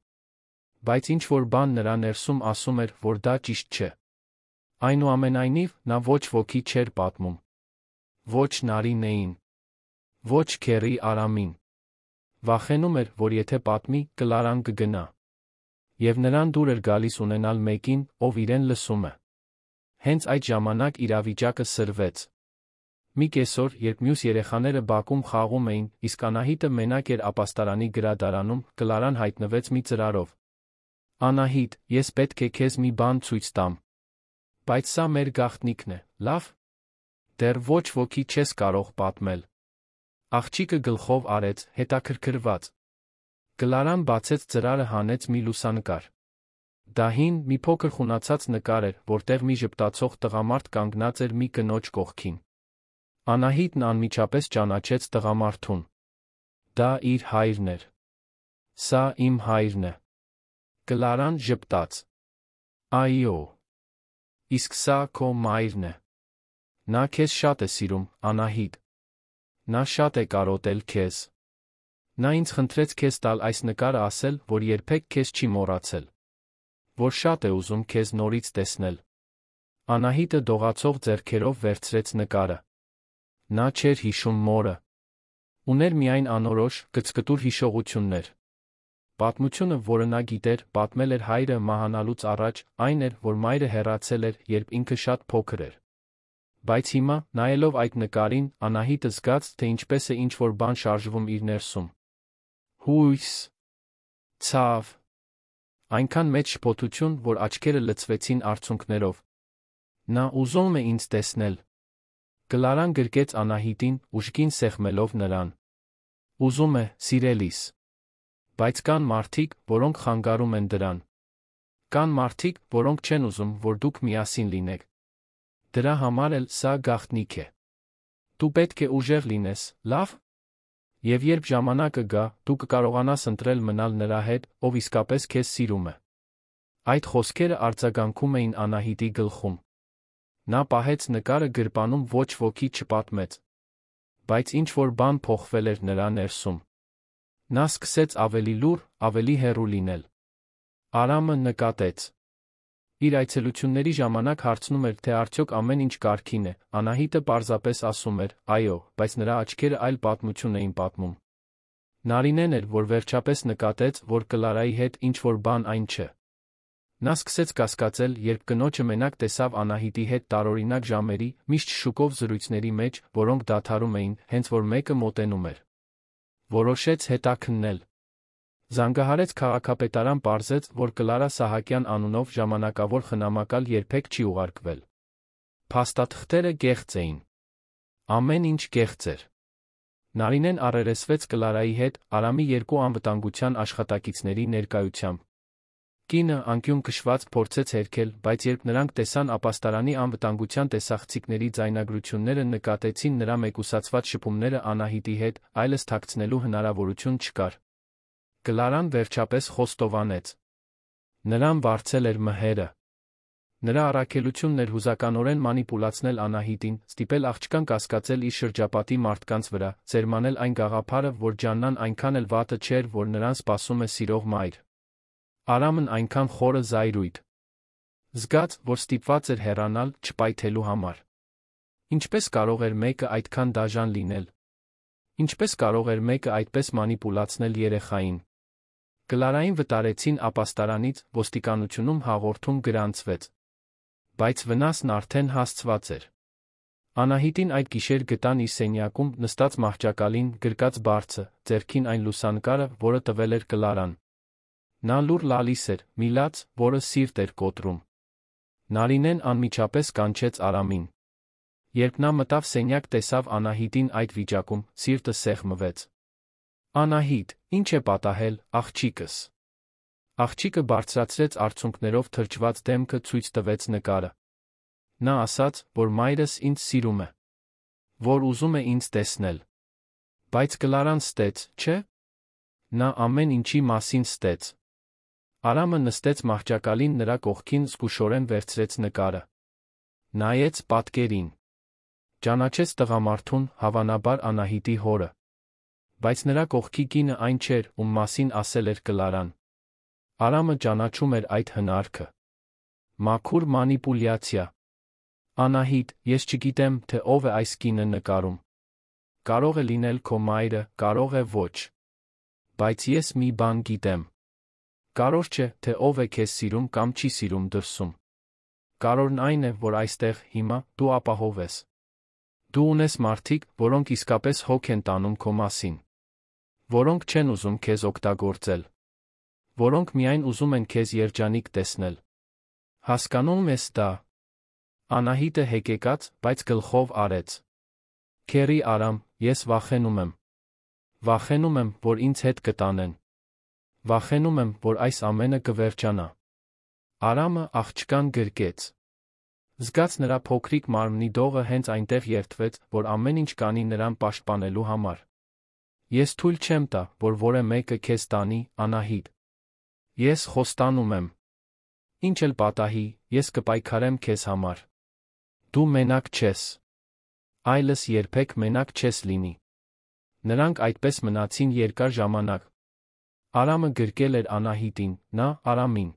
բայց ինչ-որ բան նրա ներսում ասում էր, որ դա ճիշտ չէ։ Այնուամենայնիվ, նա ոչ ոքի չէր պատմում։ Ոչ Նարինեին։ Ոչ քեռի Արամին։ Վախենում էր, որ եթե պատմի, Կլարան կգնա։ Եվ նրան դուր էր գալիս ունենալ մեկին, ով իրեն լսում է։ Հենց այդ ժամանակ իրավիճակը սրվեց։ Մի կեսօր, երբ մյուս երեխաները բակում խաղում էին, իսկ Անահիտը մենակ էր ապաստարանի գրադարանում, Կլարան հայտնվեց մի ծրարով։ «Անահիտ, ես պետք է քեզ մի բան ցույց տամ։ Բայց սա մեր գաղտնիքն է, լավ։ Դեռ ոչ ոքի չես կարող պատմել»։ Աղջիկը գլխով արեց, հետաքրքրված։ Կլարան բացեց ծրարը, հանեց մի լուսանկար։ Դա հին, մի փոքր խունացած նկար էր, որտեղ մի ժպտացող տղամարդ կանգնած էր մի կնոջ կողքին։ Անահիտն անմիջապես ճանաչեց տղամարդուն։ Դա իր հայրն էր։ «Սա իմ հայրն է»։ Կլարան ժպտաց։ «Այո։ Իսկ սա քո մայրն է։ Նա քեզ շատ է սիրում, Անահիտ։ Նա շատ է կարոտել քեզ։ Նա ինձ խնդրեց քեզ տալ այս նկարը, ասել, որ երբեք քեզ չի մոռացել։ Որ շատ է ուզում քեզ նորից տեսնել»։ Անահիտը դողացող ձեռքերով վերցրեց նկարը։ Նա չէր հիշում մորը։ Ուներ միայն անորոշ, կծկտուր հիշողություններ։ Պատմությունը, որը նա գիտեր, պատմել էր հայրը մահանալուց առաջ, այն էր, որ մայրը հեռացել էր, երբ ինքը շատ փոքր էր։ Բայց հիմա, նայելով այդ նկարին, Անահիտը զգաց, թե ինչպես է ինչ-որ բան շարժվում իր ներսում։ Հույս։ Ցավ։ Այնքան մեծ շփոթություն, որ աչքերը լցվեցին արցունքներով։ Նա ուզում է ինձ տեսնել։ Կլարան գրկեց Անահիտին, ուժգին սեղմելով նրան։ Ուզում է, սիրելիս։ Բայց կան մարդիկ, որոնք խանգարում են դրան։ Կան մարդիկ, որոնք չեն ուզում, որ դուք միասին լինեք։ Դրա համար էլ սա գաղտնիք է։ Դու պետք է ուժեղ լինես, լավ։ Եվ երբ ժամանակը գա, դու կկարողանաս ընտրել մնալ նրա հետ, ով իսկապես քեզ սիրում է։ Այդ խոսքերը արձագանքում էին Անահիտի գլխում։ Նա պահեց նկարը գրպանում, ոչ ոքի չպատմեց։ Բայց ինչ-որ բան փոխվել էր նրա ներսում։ Նա սկսեց ավելի լուռ, ավելի հեռու լինել։ Արամը նկատեց։ Իր այցելությունների ժամանակ հարցնում էր, թե արդյոք ամեն ինչ կարգին է։ Անահիտը պարզապես ասում էր. «Այո», բայց նրա աչքերը այլ պատմություն էին պատմում։ Նարինեն էր, որ վերջապես նկատեց, որ Կլարայի հետ ինչ-որ բան այն չէ։ Նա սկսեց կասկածել, երբ կնոջը մենակ տեսավ Անահիտի հետ տարօրինակ ժամերի, միշտ շուկով զրույցների մեջ, որոնք դադարում էին, հենց որ մեկը մոտենում էր։ Որոշեց հետաքննել։ Զանգահարեց քաղաքապետարան, պարզեց, որ Կլարա Սահակյան անունով ժամանակավոր խնամակալ երբեք չի ուղարկվել։ Փաստաթղթերը գեղձ էին։ Ամեն ինչ գեղձ էր։ Նարինեն առերեսվեց Կլարայի հետ, Արամի երկու անվտանգության աշխատակիցների ներկայությամբ։ Կինը, անկյուն քշված, փորձեց հերքել, բայց երբ նրանք տեսան ապաստարանի անվտանգության տեսախցիկների ձայնագրությունները, նկատեցին նրա մեկուսացված շփումները Անահիտի հետ, այլս թաքցնելու հնարավորություն չկար։ Կլարան վերջապես խոստովանեց։ Նրան վարձել էր մհերը։ Նրա առաքելությունն էր հուզականորեն մանիպուլացնել Անահիտին, ստիպել աղջկան կասկածել իր շրջապատի մարդկանց վրա, սերմանել այն գաղափարը, որ Ջաննան այնքան էլ վատը չէր, որ նրան սպասում է սիրող մայր։ Արամն այնքան խորը զայրույթ զգաց, որ ստիպված էր հեռանալ, չպայթելու համար։ Ինչպես կարող էր մեկը այդքան դաժան լինել։ Ինչպես կարող էր մեկը այդպես մանիպուլացնել երեխային։ Կլարային վտարեցին ապաստարանից, ոստիկանությունում հաղորդում գրանցվեց։ Բայց վնասն արդեն հասցված էր։ Անահիտին այդ գիշեր գտան իր սենյակում, նստած մահճակալին, գրկած բարձը, ձեռքին այն լուսանկարը, որը տվել էր Կլարան։ Նա լուռ լալիս էր, մի լաց, որը սիրտ էր կոտրում։ Նարինեն անմիջապես կանչեց Արամին։ Երբ նա մտավ սենյակ, տեսավ Անահիտին այդ վիճակում, սիրտը սեղմվեց։ Անահիտ, ի՞նչ է պատահել, աղջիկս։ Աղջիկը բարձրացրեց արցունքներով թրջված դեմքը, ցույց տվեց նկարը։ Նա ասաց, որ մայրս ինձ սիրում է։ Որ ուզում է ինձ տեսնել։ Բայց Կլարան ստեց, չէ՞։ Նա ամեն ինչի մասին ստեց։ Արամը նստեց մահճակալին նրա կողքին, զգուշորեն վերցրեց նկարը։ Նայեց պատկերին։ Ճանաչեց տղամարդուն, հավանաբար Անահիտի հորը։ Բայց նրա կողքի կինը այն չէր, ում մասին ասել էր Կլարան։ Արամը ճանաչում էր այդ հնարքը։ Մաքուր մանիպուլյացիա։ Անահիտ, ես չգիտեմ, թե ով է այս կինը նկարում։ Կարող է լինել քո մայրը, կարող է ոչ։ Բայց ես մի բան գիտեմ։ Կարող չէ, թե ով է քեզ սիրում կամ չի սիրում դրսում։ Կարևորն այն է, որ այստեղ, հիմա, դու ապահով ես։ Դու ունես մարդիկ, որոնք իսկապես հոգ են տանում քո մասին։ Որոնք չեն ուզում քեզ օգտագործել։ Որոնք միայն ուզում են քեզ երջանիկ տեսնել։ Հասկանում ես դա։ Անահիտը հեկեկաց, բայց գլխով արեց։ Քերի Արամ, ես վախենում եմ։ Վախենում եմ, որ ինձ հետ կտանեն։ Վախենում եմ, որ այս ամենը կվերջանա։ Արամը աղջկան գրկեց։ Զգաց նրա փոքրիկ մարմնի դողը հենց այնտեղ երդվեց, որ ամեն ինչ կանի նրան պաշտպանելու համար։ Ես թույլ չեմ տա, որ որևէ մեկը քեզ տանի, Անահիտ։ Ես խոստանում եմ։ Ինչ էլ պատահի, ես կպայքարեմ քեզ համար։ Դու մենակ չես։ Այլս երբեք մենակ չես լինի։ Նրանք այդպես մնացին երկար ժամանակ։ Արամը գրկել էր Անահիտին, նա Արամին։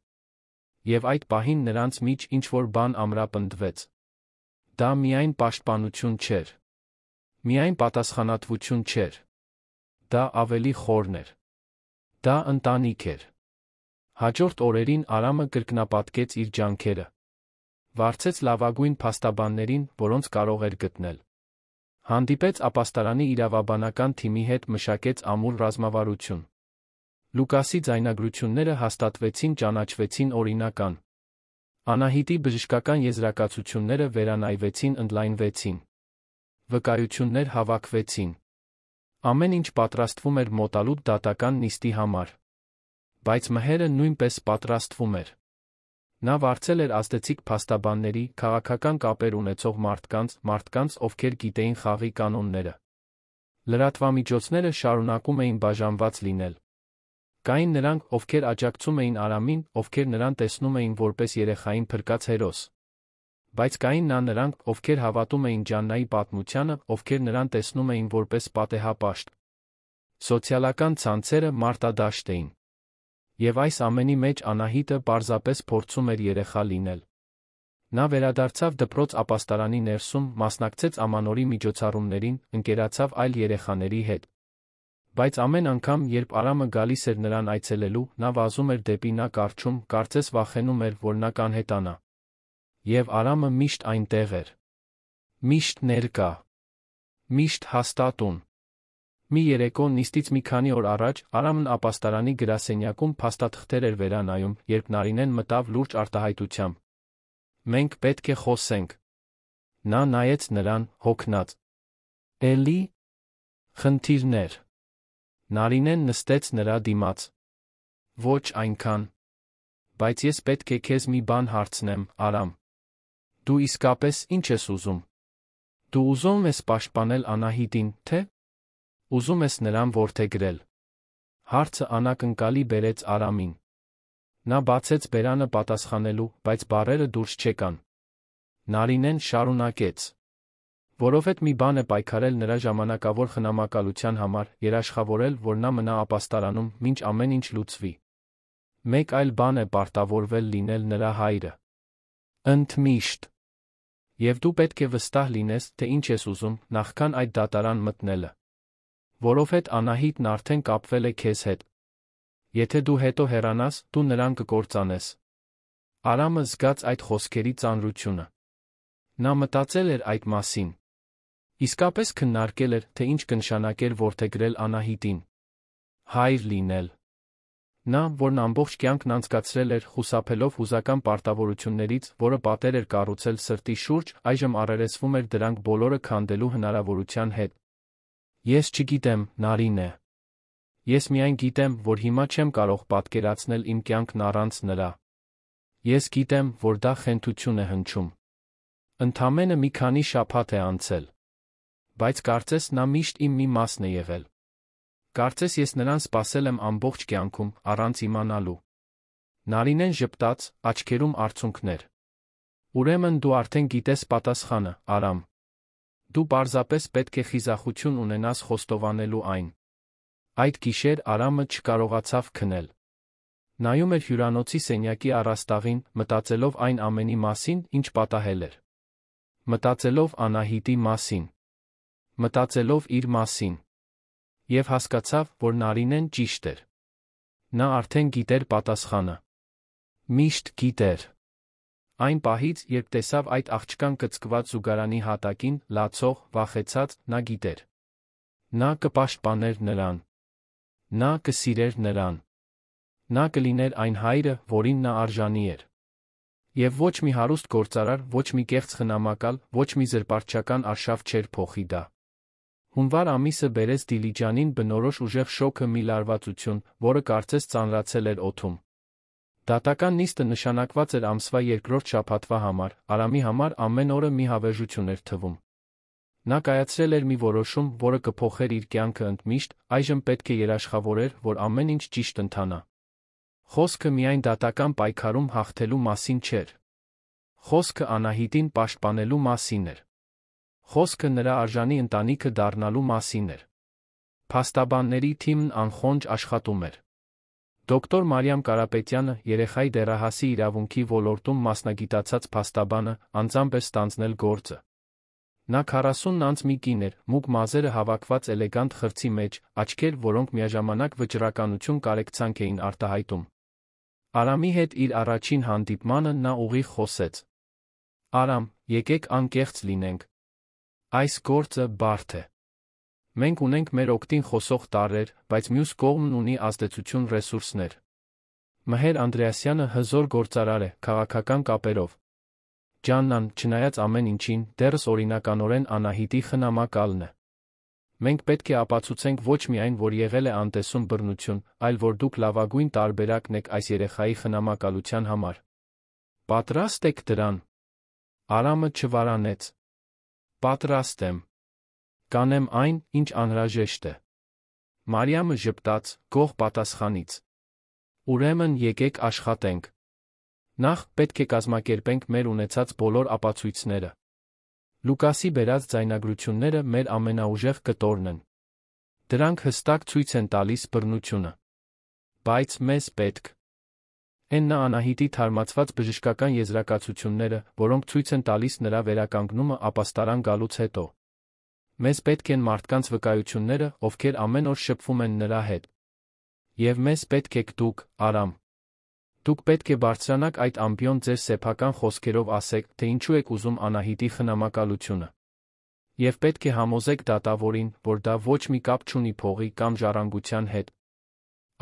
Եվ այդ պահին նրանց միջ ինչ-որ բան ամրապնդվեց։ Դա միայն պաշտպանություն չէր։ Միայն պատասխանատվություն չէր։ Դա ավելի խորն էր։ Դա ընտանիք էր։ Հաջորդ օրերին Արամը կրկնապատկեց իր ջանքերը։ Վարձեց լավագույն փաստաբաններին, որոնց կարող էր գտնել։ Հանդիպեց ապաստարանի իրավաբանական թիմի հետ, մշակեց ամուր ռազմավարություն։ Լուկասի ձայնագրությունները հաստատվեցին, ճանաչվեցին օրինական։ Անահիտի բժշկական եզրակացությունները վերանայվեցին, ընդլայնվեցին։ Վկայություններ հավաքվեցին։ Ամեն ինչ պատրաստվում էր մոտալուտ դատական նիստի համար։ Բայց մհերը նույնպես պատրաստվում էր։ Նա վարձել էր ազդեցիկ փաստաբանների, քաղաքական կապեր ունեցող մարդկանց, ովքեր գիտեին խաղի կանոնները։ Լրատվամիջոցները շարունակում էին բաժանված լինել։ Կային նրանք, ովքեր աջակցում էին Արամին, ովքեր նրան տեսնում էին որպես երեխային փրկած հերոս։ Բայց կային նրանք, ովքեր հավատում էին Ջաննայի պատմությանը, ովքեր նրան տեսնում էին որպես պատեհապաշտ։ Սոցիալական ցանցերը մարտադաշտ էին։ Եվ այս ամենի մեջ Անահիտը պարզապես փորձում էր երեխա լինել։ Նա վերադարձավ դպրոց ապաստարանի ներսում, մասնակցեց ամանորի միջոցառումներին, ընկերացավ այլ երեխաների հետ։ Բայց ամեն անգամ, երբ Արամը գալիս էր նրան այցելելու, նա վազում էր դեպի նա կառչում, կարծես վախենում էր, որ նա կանհետանա։ Եվ Արամը միշտ այնտեղ էր։ Միշտ ներկա։ Միշտ հաստատուն։ Մի երեկո նիստից մի քանի օր առաջ Արամն ապաստարանի գրասենյակում փաստաթղթեր էր վերանայում, երբ Նարինեն մտավ լուրջ արտահայտությամբ։ Մենք պետք է խոսենք։ Նա նայեց նրան, հոգնած։ Էլի։ Խնդիրներ։ Նարինեն նստեց նրա դիմաց։ Ոչ այնքան։ Բայց ես պետք է քեզ մի բան հարցնեմ, Արամ։ Դու իսկապես ինչ ես ուզում։ Դու ուզում ես պաշտպանել Անահիտին, թե՞ ուզում ես նրան որդեգրել։ Հարցը անակնկալի բերեց Արամին։ Նա բացեց բերանը պատասխանելու, բայց բառերը դուրս չեկան։ Նարինեն շարունակեց. Որովհետև մի բան է պայքարել նրա ժամանակավոր խնամակալության համար, երաշխավորել, որ նա մնա ապաստարանում, մինչ ամեն ինչ լուծվի։ Մեկ այլ բան է պարտավորվել լինել նրա հայրը։ Ընդմիշտ։ Եվ դու պետք է վստահ լինես, թե ինչ ես ուզում, նախքան այդ դատարան մտնելը։ Որովհետև Անահիտն արդեն կապվել է քեզ հետ։ Եթե դու հետո հեռանաս, դու նրան կկործանես։ Արամը զգաց այդ խոսքերի ծանրությունը։ Նա մտածել էր այդ մասին։ Իսկապես քննարկել էր, թե ինչ կնշանակեր որդեգրել Անահիտին։ Հայր լինել։ Նա, որն ամբողջ կյանքն անցկացրել էր խուսափելով հուզական պարտավորություններից, որը պատեր էր կառուցել սրտի շուրջ, այժմ առերեսվում էր դրանք բոլորը քանդելու հնարավորության հետ։ Ես չգիտեմ, Նարինե։ Ես միայն գիտեմ, որ հիմա չեմ կարող պատկերացնել իմ կյանքն առանց նրա։ Ես գիտեմ, որ դա խենթություն է հնչում։ Ընդամենը մի քանի շաբաթ է անցել։ Բայց կարծես նա միշտ իմ մի մասն է եղել։ Կարծես ես նրան սպասել եմ ամբողջ կյանքում, առանց իմանալու։ Նարինեն ժպտաց, աչքերում արցունքներ։ Ուրեմն դու արդեն գիտես պատասխանը, Արամ։ Դու պարզապես պետք է խիզախություն ունենաս խոստովանելու այն։ Այդ գիշեր Արամը չկարողացավ քնել։ Նայում էր հյուրանոցի սենյակի առաստաղին, մտածելով այն ամենի մասին, ինչ պատահել էր։ Մտածելով Անահիտի մասին։ Մտածելով իր մասին։ Եվ հասկացավ, որ Նարինեն ճիշտ էր։ Նա արդեն գիտեր պատասխանը։ Միշտ գիտեր։ Այն պահից, երբ տեսավ այդ աղջկան կծկված զուգարանի հատակին, լացող, վախեցած, նա գիտեր։ Նա կպաշտպաներ նրան։ Նա կսիրեր նրան։ Նա կլիներ այն հայրը, որին նա արժանի էր։ Եվ ոչ մի հարուստ գործարար, ոչ մի կեղծ խնամակալ, ոչ մի զրպարտչական արշավ չէր փոխի դա։ Հունվար ամիսը բերեց Դիլիջանին բնորոշ ուժեղ շոքը, մի լարվածություն, որը կարծես ծանրացել էր օդում։ Դատական նիստը նշանակված էր ամսվա երկրորդ շաբաթվա համար, Արամի համար ամեն օրը մի հավերժություն էր թվում։ Նա կայացրել էր մի որոշում, որը կփոխեր իր կյանքը ընդմիշտ, այժմ պետք է երաշխավորեր, որ ամեն ինչ ճիշտ ընթանա։ Խոսքը միայն դատական պայքարում հաղթելու մասին չէր։ Խոսքը Անահիտին պաշտպանելու մասին էր։ Խոսքը նրա արժանի ընտանիքը դառնալու մասին էր։ Փաստաբանների թիմն անխոնջ աշխատում էր։ Դոկտոր Մարիամ Կարապետյանը, երեխայի դեռահասի իրավունքի ոլորտում մասնագիտացած փաստաբանը, անձամբ էր ստանձնել գործը։ Նա 40 անց մի կին էր, մուգ մազերը հավաքված էլեգանտ խրձի մեջ, աչքեր, որոնք միաժամանակ վճռականություն կարեկցանք էին արտահայտում։ Արամի հետ իր առաջին հանդիպմանը նա ուղիղ խոսեց. «Արամ, եկեք անկեղծ լինենք։ Այս գործը բարդ է։ Մենք ունենք մեր օգտին խոսող տարրեր, բայց մյուս կողմն ունի ազդեցություն ռեսուրսներ։ Մհեր Անդրեասյանը հզոր գործարար է, քաղաքական կապերով։ Ջաննան, չնայած ամեն ինչին, դեռս օրինականորեն Անահիտի խնամակալն է։ Մենք պետք է ապացուցենք ոչ միայն, որ եղել է անտեսում բռնություն, այլ որ դուք լավագույն տարբերակն եք այս երեխայի խնամակալության համար։ Պատրաստ եք դրան»։ Արամը չվարանեց։ «Պատրաստ եմ։ Կանեմ այն, ինչ անհրաժեշտ է»։ Մարիամը ժպտաց, գոհ պատասխանից։ «Ուրեմն եկեք աշխատենք։ Նախ, պետք է կազմակերպենք մեր ունեցած բոլոր ապացույցները։ Լուկասի բերած ձայնագրությունները մեր ամենաուժեղ կտորն են։ Դրանք հստակ ցույց են տալիս բռնությունը։ Բայց մեզ պետք են նա Անահիտի թարմացված բժշկական եզրակացությունները, որոնք ցույց են տալիս նրա վերականգնումը ապաստարան գալուց հետո։ Մեզ պետք են մարդկանց վկայությունները, ովքեր ամեն օր շփվում են նրա հետ։ Եվ մեզ պետք եք դուք, Արամ։ Դուք պետք է բարձրանաք այդ ամբիոն ձեր սեփական խոսքերով ասեք, թե ինչու եք ուզում Անահիտի խնամակալությունը։ Եվ պետք է համոզեք դատավորին, որ դա ոչ մի կապ չունի փողի կամ ժառանգության հետ։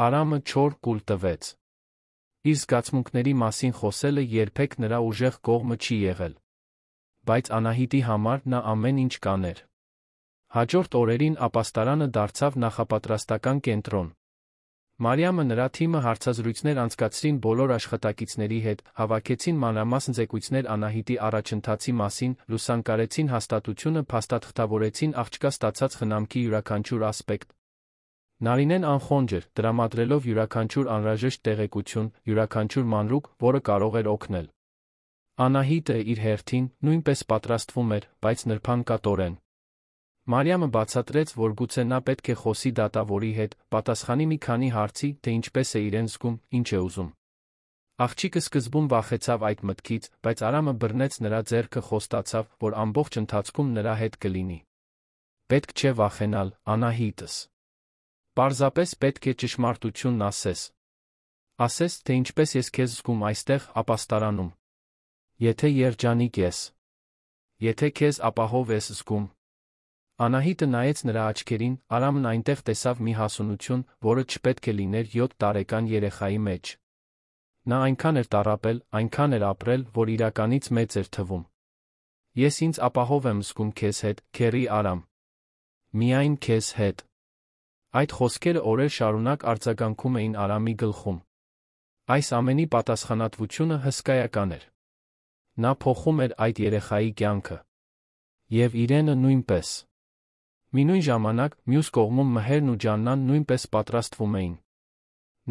Արամը չոր կուլ տվեց։ Իր զգացմունքների մասին խոսելը երբեք նրա ուժեղ կողմը չի եղել։ Բայց Անահիտի համար նա ամեն ինչ կաներ։ Հաջորդ օրերին ապաստարանը դարձավ նախապատրաստական կենտրոն։ Մարիամը նրա թիմը հարցազրույցներ անցկացրին բոլոր աշխատակիցների հետ, հավաքեցին մանրամասն զեկույցներ Անահիտի առաջընթացի մասին, լուսանկարեցին հաստատությունը, փաստաթղթավորեցին աղջկա ստացած խնամքի յուրաքանչյուր ասպեկտ։ Նարինեն անխոնջ էր, տրամադրելով յուրաքանչյուր անհրաժեշտ տեղեկություն, յուրաքանչյուր մանրուք, որը կարող էր օգնել։ Անահիտը իր հերթին նույնպես պատրաստվում էր, բայց նրբանկատորեն։ Մարիամը բացատրեց, որ գուցե նա պետք է խոսի դատավորի հետ, պատասխանի մի քանի հարցի, թե ինչպես է իրեն զգում, ինչ է ուզում։ Աղջիկը սկզբում վախեցավ այդ մտքից, բայց Արամը բռնեց նրա ձեռքը, խոստացավ, որ ամբողջ ընթացքում նրա հետ կլինի։ Պետք չէ վախենալ, Անահիտս։ Պարզապես պետք է ճշմարտությունն ասես։ Ասես, թե ինչպես ես քեզ զգում այստեղ, ապաստարանում։ Եթե երջանիկ ես։ Եթե քեզ ապահով ես զգում։ Անահիտը նայեց նրա աչքերին, Արամն այնտեղ տեսավ մի հասունություն, որը չպետք է լիներ 7 տարեկան երեխայի մեջ։ Նա այնքան էր տառապել, այնքան էր ապրել, որ իրականից մեծ էր թվում։ Ես ինձ ապահով եմ զգում քեզ հետ, քեռի Արամ։ Միայն քեզ հետ։ Այդ խոսքերը օրեր շարունակ արձագանքում էին Արամի գլխում։ Այս ամենի պատասխանատվությունը հսկայական էր։ Նա փոխում էր այդ երեխայի կյանքը։ Եվ իրենը նույնպես։ Մինույն ժամանակ, մյուս կողմում Մհերն ու Ջաննան նույնպես պատրաստվում էին։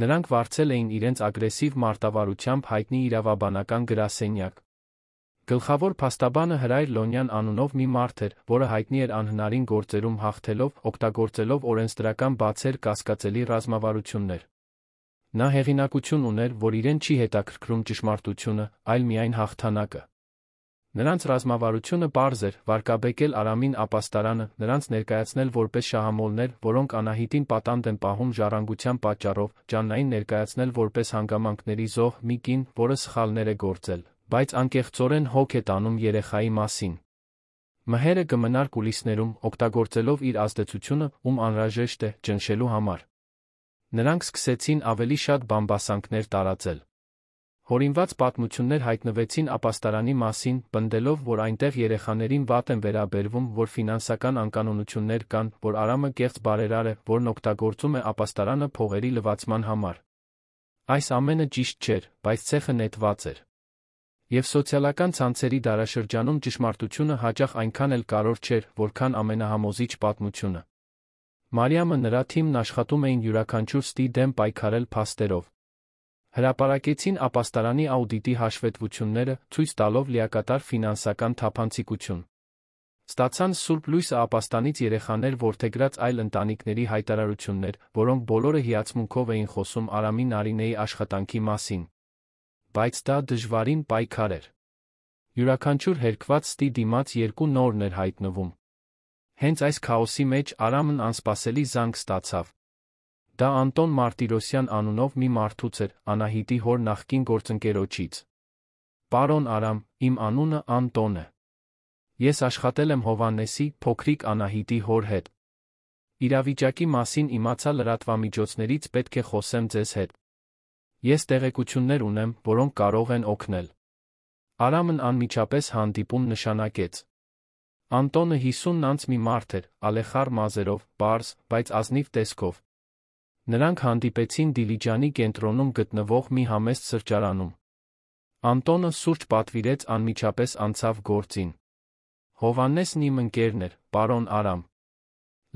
Նրանք վարձել էին իրենց ագրեսիվ մարտավարությամբ հայտնի իրավաբանական գրասենյակ։ Գլխավոր փաստաբանը Հրայր Լոնյան անունով մի մարդ էր, որը հայտնի էր անհնարին գործերում հաղթելով, օգտագործելով օրենսդրական բացեր կասկածելի ռազմավարություններ։ Նա հեղինակություն ուներ, որ իրեն չի հետաքրքրում ճշմարտությունը, այլ միայն հաղթանակը։ Նրանց ռազմավարությունը պարզ էր՝ վարկաբեկել Արամին ապաստարանը, նրանց ներկայացնել որպես շահամոլներ, որոնք Անահիտին պատանդ են պահում ժառանգության պատճառով, Ջաննային ներկայացնել որպես հանգամանքների զոհ մի կին, որը սխալներ է գործել, բայց անկեղծորեն հոգ է տանում երեխայի մասին։ Մհերը կմնար կուլիսներում, օգտագործելով իր ազդեցությունը, ում անհրաժեշտ է, ճնշելու համար։ Նրանք սկսեցին ավելի շատ բամբասանքներ տարածել։ Հորինված պատմություններ հայտնվեցին ապաստարանի մասին, պնդելով, որ այնտեղ երեխաներին վատ են վերաբերվում, որ ֆինանսական անկանոնություններ կան, որ Արամը կեղծ բարերար է, որն օգտագործում է ապաստարանը փողերի լվացման համար։ Այս ամենը ճիշտ չէր, բայց ցեխը նետված էր։ Եվ սոցիալական ցանցերի դարաշրջանում ճշմարտությունը հաճախ այնքան էլ կարևոր չէր, որքան ամենահամոզիչ պատմությունը։ Մարիամը նրա թիմն աշխատում էին յուրաքանչյուր ստի դեմ պայքարել փաստերով։ Հրապարակեցին ապաստարանի աուդիտի հաշվետվությունները, ցույց տալով լիակատար ֆինանսական թափանցիկություն։ Ստացան Սուրբ Լույսը ապաստանից երեխաներ որդեգրած այլ ընտանիքների հայտարարություններ, որոնք բոլորը հիացմունքով էին խոսում Արամի Նարինեի աշխատանքի մասին։ Բայց դա դժվարին պայքար էր։ Յուրաքանչյուր հերկված ստի դիմաց երկու նորն էր հայտնվում։ Հենց այս քաոսի մեջ Արամն անսպասելի զանգ ստացավ։ Դա Անտոն Մարտիրոսյան անունով մի մարդուց էր, Անահիտի հոր նախկին գործընկերոջից։ Պարոն Արամ, իմ անունը Անտոն է։ Ես աշխատել եմ Հովհաննեսի, փոքրիկ Անահիտի հոր հետ։ Իրավիճակի մասին իմացա լրատվամիջոցներից, պետք է խոսեմ ձեզ հետ։ Ես տեղեկություններ ունեմ, որոնք կարող են օգնել։ Արամն անմիջապես հանդիպում նշանակեց։ Անտոնը 50 անց մի մարդ էր, ալեխառ մազերով, պարզ, բայց ազնիվ տեսքով։ Նրանք հանդիպեցին Դիլիջանի կենտրոնում գտնվող մի համեստ սրճարանում։ Անտոնը սուրճ պատվիրեց, անմիջապես անցավ գործին։ Հովհաննեսն իմ ընկերն էր, պարոն Արամ։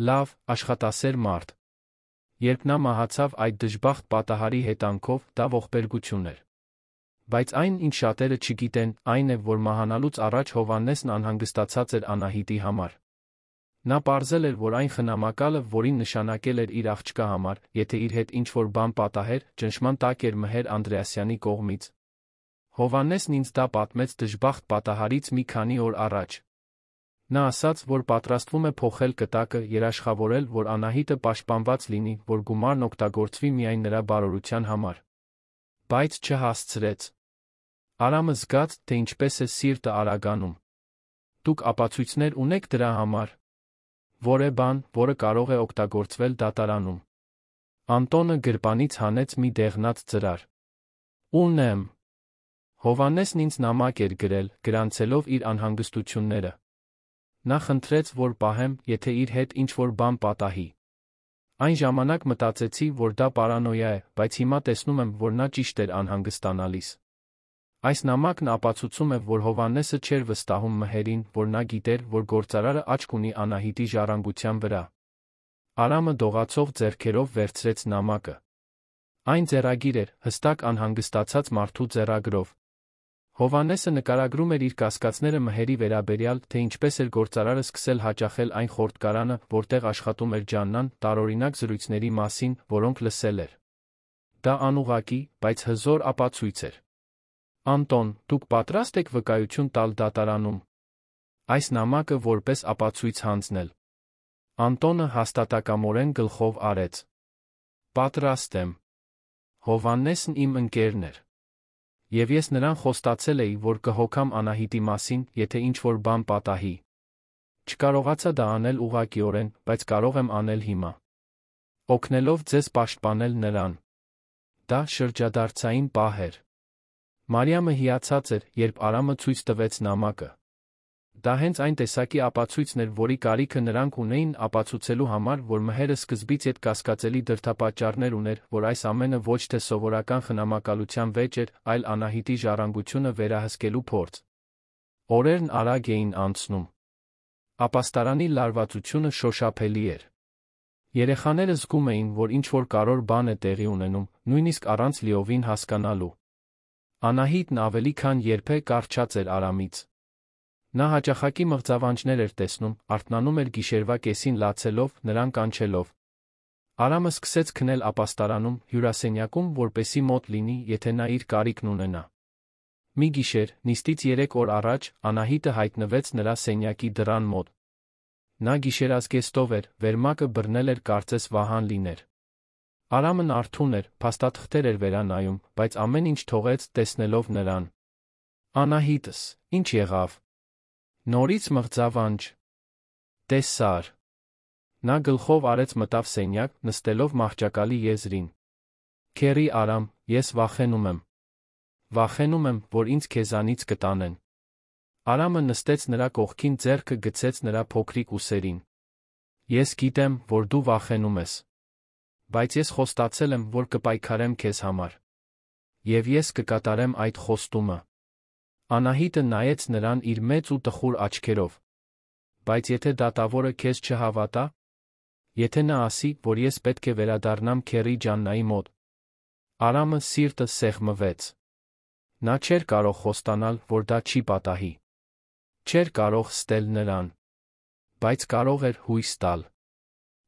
Լավ, աշխատասեր մարդ։ Երբ նա մահացավ այդ դժբախտ պատահարի հետանքով, դա ողբերգություն էր։ Բայց այն, ինչ շատերը չգիտեն, այն է, որ մահանալուց առաջ Հովհաննեսն անհանգստացած էր Անահիտի համար։ Նա պարզել էր, որ այն խնամակալը, որին նշանակել էր իր աղջկա համար, եթե իր հետ ինչ-որ բան պատահեր, ճնշման տակ էր Մհեր Անդրեասյանի կողմից։ Հովհաննեսն ինձ դա պատմեց դժբախտ պատահարից մի քանի օր առաջ։ Նա ասաց, որ պատրաստվում է փոխել կտակը, երաշխավորել, որ Անահիտը պաշտպանված լինի, որ գումարն օգտագործվի միայն նրա բարօրության համար։ Բայց չհասցրեց։ Արամը զգաց, թե ինչպես է սիրտը արագանում։ Դուք ապացույցներ ունեք դրա համար։ Որ է բան, որը կարող է օգտագործվել դատարանում։ Անտոնը գրպանից հանեց մի դեղնած ծրար։ Ունեմ։ Հովհաննեսն ինձ նամակ էր գրել, գրանցելով իր անհանգստությունները։ Նա խնդրեց, որ պահեմ, եթե իր հետ ինչ-որ բան պատահի։ Այն ժամանակ մտածեցի, որ դա պարանոյա է, բայց հիմա տեսնում եմ, որ նա ճիշտ էր անհանգստանալիս։ Այս նամակն ապացուցում է, որ Հովհաննեսը չէր վստահում Մհերին, որ նա գիտեր, որ գործարարը աչք ունի Անահիտի ժառանգության վրա։ Արամը դողացող ձեռքերով վերցրեց նամակը։ Այն ձեռագիր էր, հստակ անհանգստացած մարդու ձեռագրով։ Հովհաննեսը նկարագրում էր իր կասկածները Մհերի վերաբերյալ, թե ինչպես էր գործարարը սկսել հաճախել այն խորտկարանը, որտեղ աշխատում էր Ջաննան, տարօրինակ զրույցների մասին, որոնք լսել էր։ Դա անուղղակի, բայց հզոր ապացույց էր։ Անտոն, դուք պատրաստ եք վկայություն տալ դատարանում։ Այս նամակը որպես ապացույց հանձնել։ Անտոնը հաստատակամորեն գլխով արեց։ Պատրաստ եմ։ Հովհաննեսն իմ ընկերն էր։ Եվ ես նրան խոստացել էի, որ կհոգամ Անահիտի մասին, եթե ինչ-որ բան պատահի։ Չկարողացա դա անել ուղղակիորեն, բայց կարող եմ անել հիմա։ Օգնելով ձեզ պաշտպանել նրան։ Դա շրջադարձային պահ էր։ Մարիամը հիացած էր, երբ Արամը ցույց տվեց նամակը։ Դա հենց այն տեսակի ապացույցն էր, որի կարիքը նրանք ունեին ապացուցելու համար, որ Մհերը սկզբից այդ կասկածելի դրդապատճառներ ուներ, որ այս ամենը ոչ թե սովորական խնամակալության վեճ էր, այլ Անահիտի ժառանգությունը վերահսկելու փորձ։ Օրերն արագ էին անցնում։ Ապաստարանի լարվածությունը շոշափելի էր։ Երեխաները զգում էին, որ ինչ-որ կարևոր բան է տեղի ունենում, նույնիսկ առանց լիովին հասկանալու։ Անահիտն ավելի քան երբեք առջաց էր Արամից։ Նա հաճախակի մղձավանջներ էր տեսնում, արթնանում էր գիշերվա կեսին լացելով, նրան կանչելով։ Արամը սկսեց քնել ապաստարանում, հյուրասենյակում, որպեսզի մոտ լինի, եթե նա իր կարիքն ունենա։ Մի գիշեր, նիստից 3 օր առաջ, Անահիտը հայտնվեց նրա սենյակի դռան մոտ։ Նա գիշերազգեստով էր, վերմակը բռնել էր կարծես Վահան լիներ։ Արամն արթուն էր, փաստաթղթեր էր վերանայում, բայց ամեն ինչ թողեց, տեսնելով նրան։ Անահիտս, ինչ եղավ։ Նորից մղձավանջ։ Տես Սար։ Նա գլխով արեց մտավ սենյակ, նստելով մահճակալի եզրին։ Քերի Արամ, ես վախենում եմ։ Վախենում եմ, որ ինձ քեզանից կտանեն։ Արամը նստեց նրա կողքին, ձեռքը գցեց նրա փոքրիկ ուսերին։ Ես գիտեմ, որ դու վախենում ես։ Բայց ես խոստացել եմ, որ կպայքարեմ քեզ համար։ Եվ ես կկատարեմ այդ խոստումը։ Անահիտը նայեց նրան իր մեծ ու տխուր աչքերով։ Բայց եթե դատավորը քեզ չհավատա, եթե նա ասի, որ ես պետք է վերադառնամ Քերի Ջաննայի մոտ։ Արամը սիրտը սեղմվեց։ Նա չէր կարող խոստանալ, որ դա չի պատահի։ Չէր կարող ստել նրան։ Բայց կարող էր հույս տալ։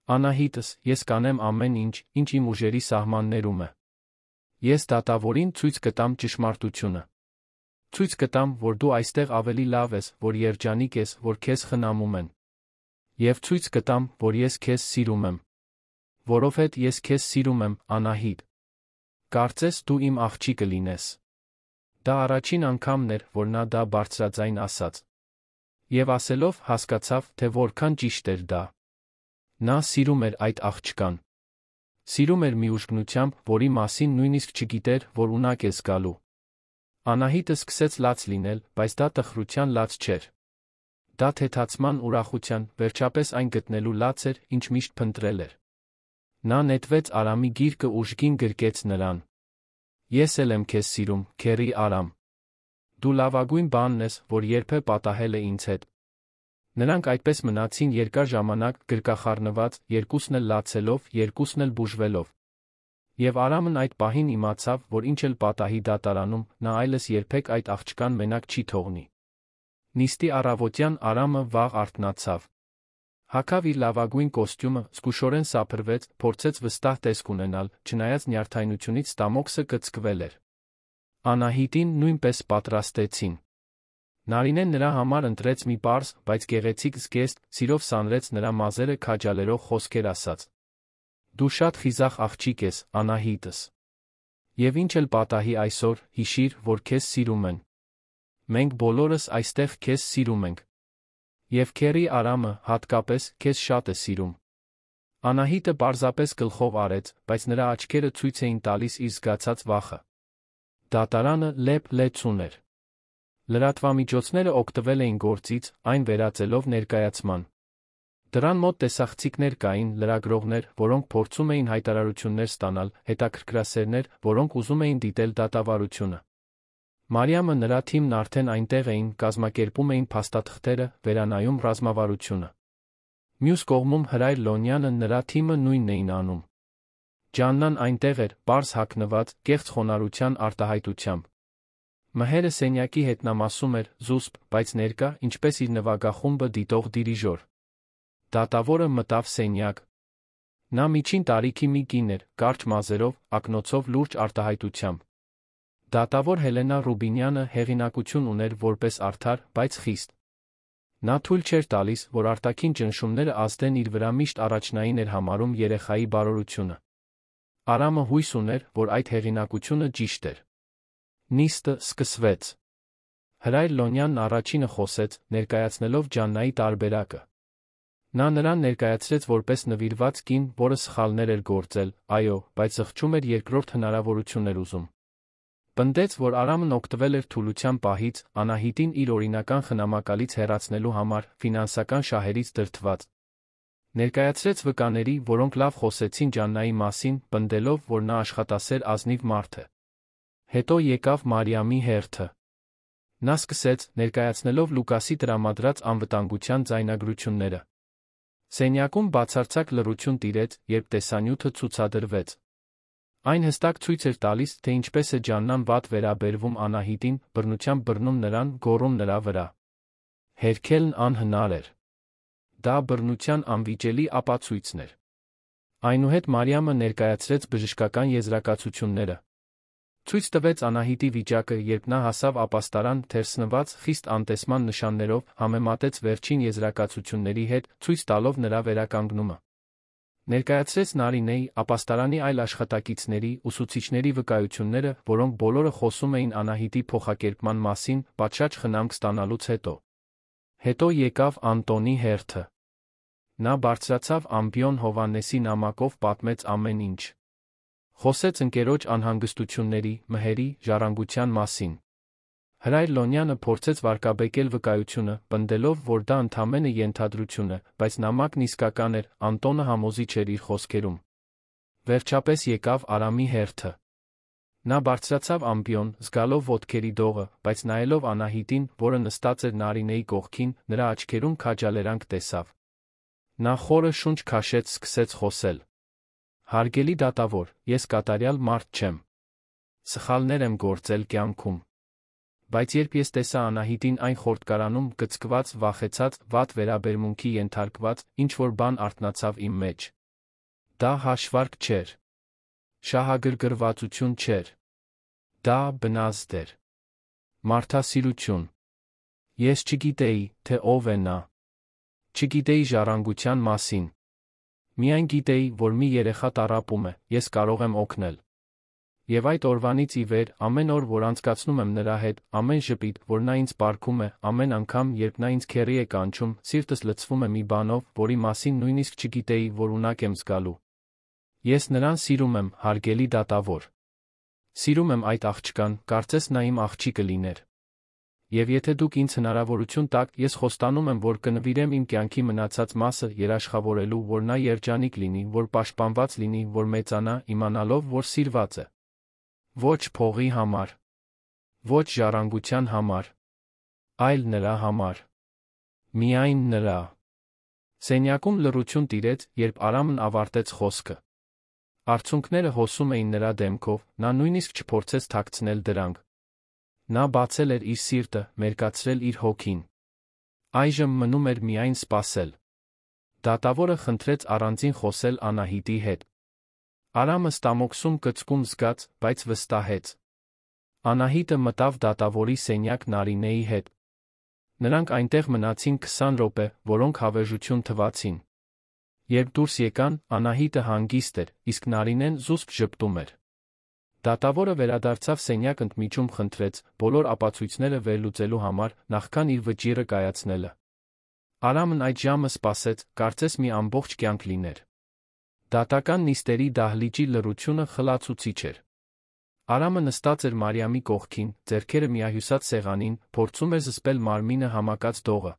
Անահիտս, ես կանեմ ամեն ինչ, ինչ իմ ուժերի սահմաններում է։ Ես դատավորին ցույց կտամ ճշմարտությունը։ Ցույց կտամ, որ դու այստեղ ավելի լավ ես, որ երջանիկ ես, որ քեզ խնամում են։ Եվ ցույց կտամ, որ ես քեզ սիրում եմ։ Որովհետև ես քեզ սիրում եմ, Անահիտ։ Կարծես դու իմ աղջիկը լինես։ Դա առաջին անգամն էր, որ նա դա բարձրաձայն ասաց։ Եվ ասելով հասկացավ, թե որքան ճիշտ էր դա։ Նա սիրում էր այդ աղջկան։ Սիրում էր մի ուժգնությամբ, որի մասին նույնիսկ չգիտեր, որ ունակ է զգալու։ Անահիտը սկսեց լաց լինել, բայց դա տխրության լաց չէր։ Դա թեթացման ուրախության, վերջապես այն գտնելու լաց էր, ինչ միշտ փնտրել էր։ Նա նետվեց Արամի գիրկը ուժգին գրկեց նրան։ Ես էլ եմ քեզ սիրում, Քերի Արամ։ Դու լավագույն բանն ես, որ երբե պատահել է ինձ հետ։ Նրանք այդպես մնացին երկար ժամանակ, գրկախառնված, երկուսն էլ լացելով, երկուսն էլ բուժվելով։ Եվ Արամն այդ պահին իմացավ, որ ինչ էլ պատահի դատարանում, նա այլս երբեք այդ աղջկան մենակ չի թողնի։ Նիստի առավոտյան Արամը վաղ արթնացավ։ Հագավ իր լավագույն կոստյումը, զգուշորեն սափրվեց, փորձեց վստահ տեսք ունենալ, չնայած նյարդայնությունից ստամոքսը կծկվել էր։ Անահիտին նույնպես պատրաստեցին։ Նարինեն նրա համար ընտրեց մի պարզ, բայց գեղեցիկ զգեստ, սիրով սանրեց նրա մազերը քաջալերող խոսքեր ասաց։ Դու շատ խիզախ աղջիկ ես, Անահիտս։ Եվ ինչ էլ պատահի այսօր, հիշիր, որ քեզ սիրում են։ Մենք բոլորս այստեղ քեզ սիրում ենք։ Եվ Քերի Արամը, հատկապես, քեզ շատ է սիրում։ Անահիտը պարզապես գլխով արեց, բայց նրա աչքերը ցույց էին տալիս իր զգացած վախը։ Դատարանը լեփ-լեցուն էր։ Լրատվամիջոցները օգտվել էին գործից, այն վերածելով ներկայացման։ Դրան մոտ տեսախցիկներ կային, լրագրողներ, որոնք փորձում էին հայտարարություններ ստանալ, հետաքրքրասերներ, որոնք ուզում էին դիտել դատավարությունը։ Մարիամը նրա թիմն արդեն այնտեղ էին, կազմակերպում էին փաստաթղթերը, վերանայում ռազմավարությունը։ Մյուս կողմում Հրայր Լոնյանը նրա թիմը նույնն էին անում։ Ջաննան այնտեղ էր, պարզ հագնված, կեղծ խոնարհության արտահայտությամբ։ Մհերը սենյակի հետնամասում էր, զուսպ, բայց ներկա, ինչպես իր նվագախումբը դիտող դիրիժոր։ Դատավորը մտավ սենյակ։ Նա միջին տարիքի մի կին էր, կարճ մազերով, ակնոցով լուրջ արտահայտությամբ։ Դատավոր Հելենա Ռուբինյանը հեղինակություն ուներ որպես արդար, բայց խիստ։ Նա թույլ չէր տալիս, որ արտաքին ճնշումները ազդեն իր վրա, միշտ առաջնային էր համարում երեխայի բարօրությունը։ Արամը հույս ուներ, որ այդ հեղինակությունը ճիշտ էր։ Նիստը սկսվեց։ Հրայր Լոնյանն առաջինը խոսեց, ներկայացնելով Ջաննայի տարբերակը։ Նա նրան ներկայացրեց որպես նվիրված կին, որը սխալներ էր գործել, այո, բայց զղջում էր երկրորդ հնարավորություն էր ուզում։ Պնդեց, որ Արամն օգտվել էր թուլության պահից, Անահիտին իր օրինական խնամակալից հեռացնելու համար, ֆինանսական շահերից դրդված։ Ներկայացրեց վկաների, որոնք լավ խոսեցին Ջաննայի մասին, պնդելով, որ նա աշխատասեր ազնիվ մարդ է։ Հետո եկավ Մարիամի հերթը։ Նա սկսեց, ներկայացնելով Լուկասի տրամադրած անվտանգության ձայնագրությունները։ Սենյակում բացարձակ լռություն տիրեց, երբ տեսանյութը ցուցադրվեց։ Այն հստակ ցույց էր տալիս, թե ինչպես է Ջաննան վատ վերաբերվում Անահիտին, բռնությամբ բռնում նրան, գոռում նրա վրա։ Հերքելն անհնար էր։ Դա բռնության անվիճելի ապացույցն էր։ Այնուհետ Մարիամը ներկայացրեց բժշկական եզրակացությունները։ Ցույց տվեց Անահիտի վիճակը, երբ նա հասավ ապաստարան, թերսնված, խիստ անտեսման նշաններով, համեմատեց վերջին եզրակացությունների հետ, ցույց տալով նրա վերականգնումը։ Ներկայացրեց Նարինեի, ապաստարանի այլ աշխատակիցների, ուսուցիչների վկայությունները, որոնք բոլորը խոսում էին Անահիտի փոխակերպման մասին, պատշաճ խնամք ստանալուց հետո։ Հետո եկավ Անտոնի հերթը։ Նա բարձրացավ ամբիոն Հովհաննեսի նամակով պատմեց ամեն ինչ։ Խոսեց ընկերոջ անհանգստությունների, մհերի, ժառանգության մասին։ Հրայր Լոնյանը փորձեց վարկաբեկել վկայությունը, պնդելով, որ դա ընդամենը ենթադրություն է, բայց նամակն իսկական էր, Անտոնը համոզիչ էր իր խոսքերում։ Վերջապես եկավ Արամի հերթը։ Նա բարձրացավ ամբիոն, զգալով ոտքերի դողը, բայց նայելով Անահիտին, որը նստած էր Նարինեի կողքին, նրա աչքերում քաջալերանք տեսավ։ Նա խորը շունչ քաշեց, սկսեց խոսել. «Հարգելի դատավոր, ես կատարյալ մարդ չեմ։ Սխալներ եմ գործել կյանքում։ Բայց երբ ես տեսա Անահիտին այն խորտկարանում, կծկված, վախեցած, վատ վերաբերմունքի ենթարկված, ինչ-որ բան արթնացավ իմ մեջ։ Դա հաշվարկ չէր։ Շահագրգռվածություն չէր։ Դա բնազդ էր։ Մարդասիրություն։ Ես չգիտեի, թե ով է նա։ Չգիտեի ժառանգության մասին։ Միայն գիտեի, որ մի երեխա տառապում է, ես կարող եմ օգնել։ Եվ այդ օրվանից ի վեր, ամեն օր, որ անցկացնում եմ նրա հետ, ամեն ժպիտ, որ նա ինձ պարգում է, ամեն անգամ, երբ նա ինձ քեռի է կանչում, սիրտս լցվում է մի բանով, որի մասին նույնիսկ չգիտեի, որ ունակ եմ զգալու։ Ես նրան սիրում եմ, հարգելի դատավոր։ Սիրում եմ այդ աղջկան, կարծես նա իմ աղջիկը լիներ։ Եվ եթե դուք ինձ հնարավորություն տաք, ես խոստանում եմ, որ կնվիրեմ իմ կյանքի մնացած մասը երաշխավորելու, որ նա երջանիկ լինի, որ պաշտպանված լինի, որ մեծանա, իմանալով, որ սիրված է։ Ոչ փողի համար, ոչ ժառանգության համար, այլ նրա համար։ Միայն նրա։ Սենյակում լռություն տիրեց, երբ Արամն ավարտեց խոսքը։ Արցունքները հոսում էին նրա դեմքով, նա նույնիսկ չփորձեց թաքցնել դրանք։ Նա բացել էր իր սիրտը, մերկացրել իր հոգին։ Այժմ մնում էր միայն սպասել։ Դատավորը խնդրեց առանձին խոսել Անահիտի հետ։ Արամը ստամոքսում կծկում զգաց, բայց վստահեց։ Անահիտը մտավ դատավորի սենյակ Նարինեի հետ։ Նրանք այնտեղ մնացին 20 րոպե, որոնք հավերժություն թվացին։ Երբ դուրս եկան, Անահիտը հանգիստ էր, իսկ Նարինեն զուսպ ժպտում էր։ Դատավորը վերադարձավ սենյակ, ընդմիջում խնդրեց, բոլոր ապացույցները վերլուծելու համար, նախքան իր վճիռը կայացնելը։ Արամն այդ ժամը սպասեց, կարծես մի ամբողջ կյանք լիներ։ Դատական նիստերի դահլիճի լռությունը խլացուցիչ էր։ Արամը նստած էր Մարիամի կողքին, ձեռքերը միահյուսած սեղանին, փորձում էր զսպել մարմինը համակած դողը։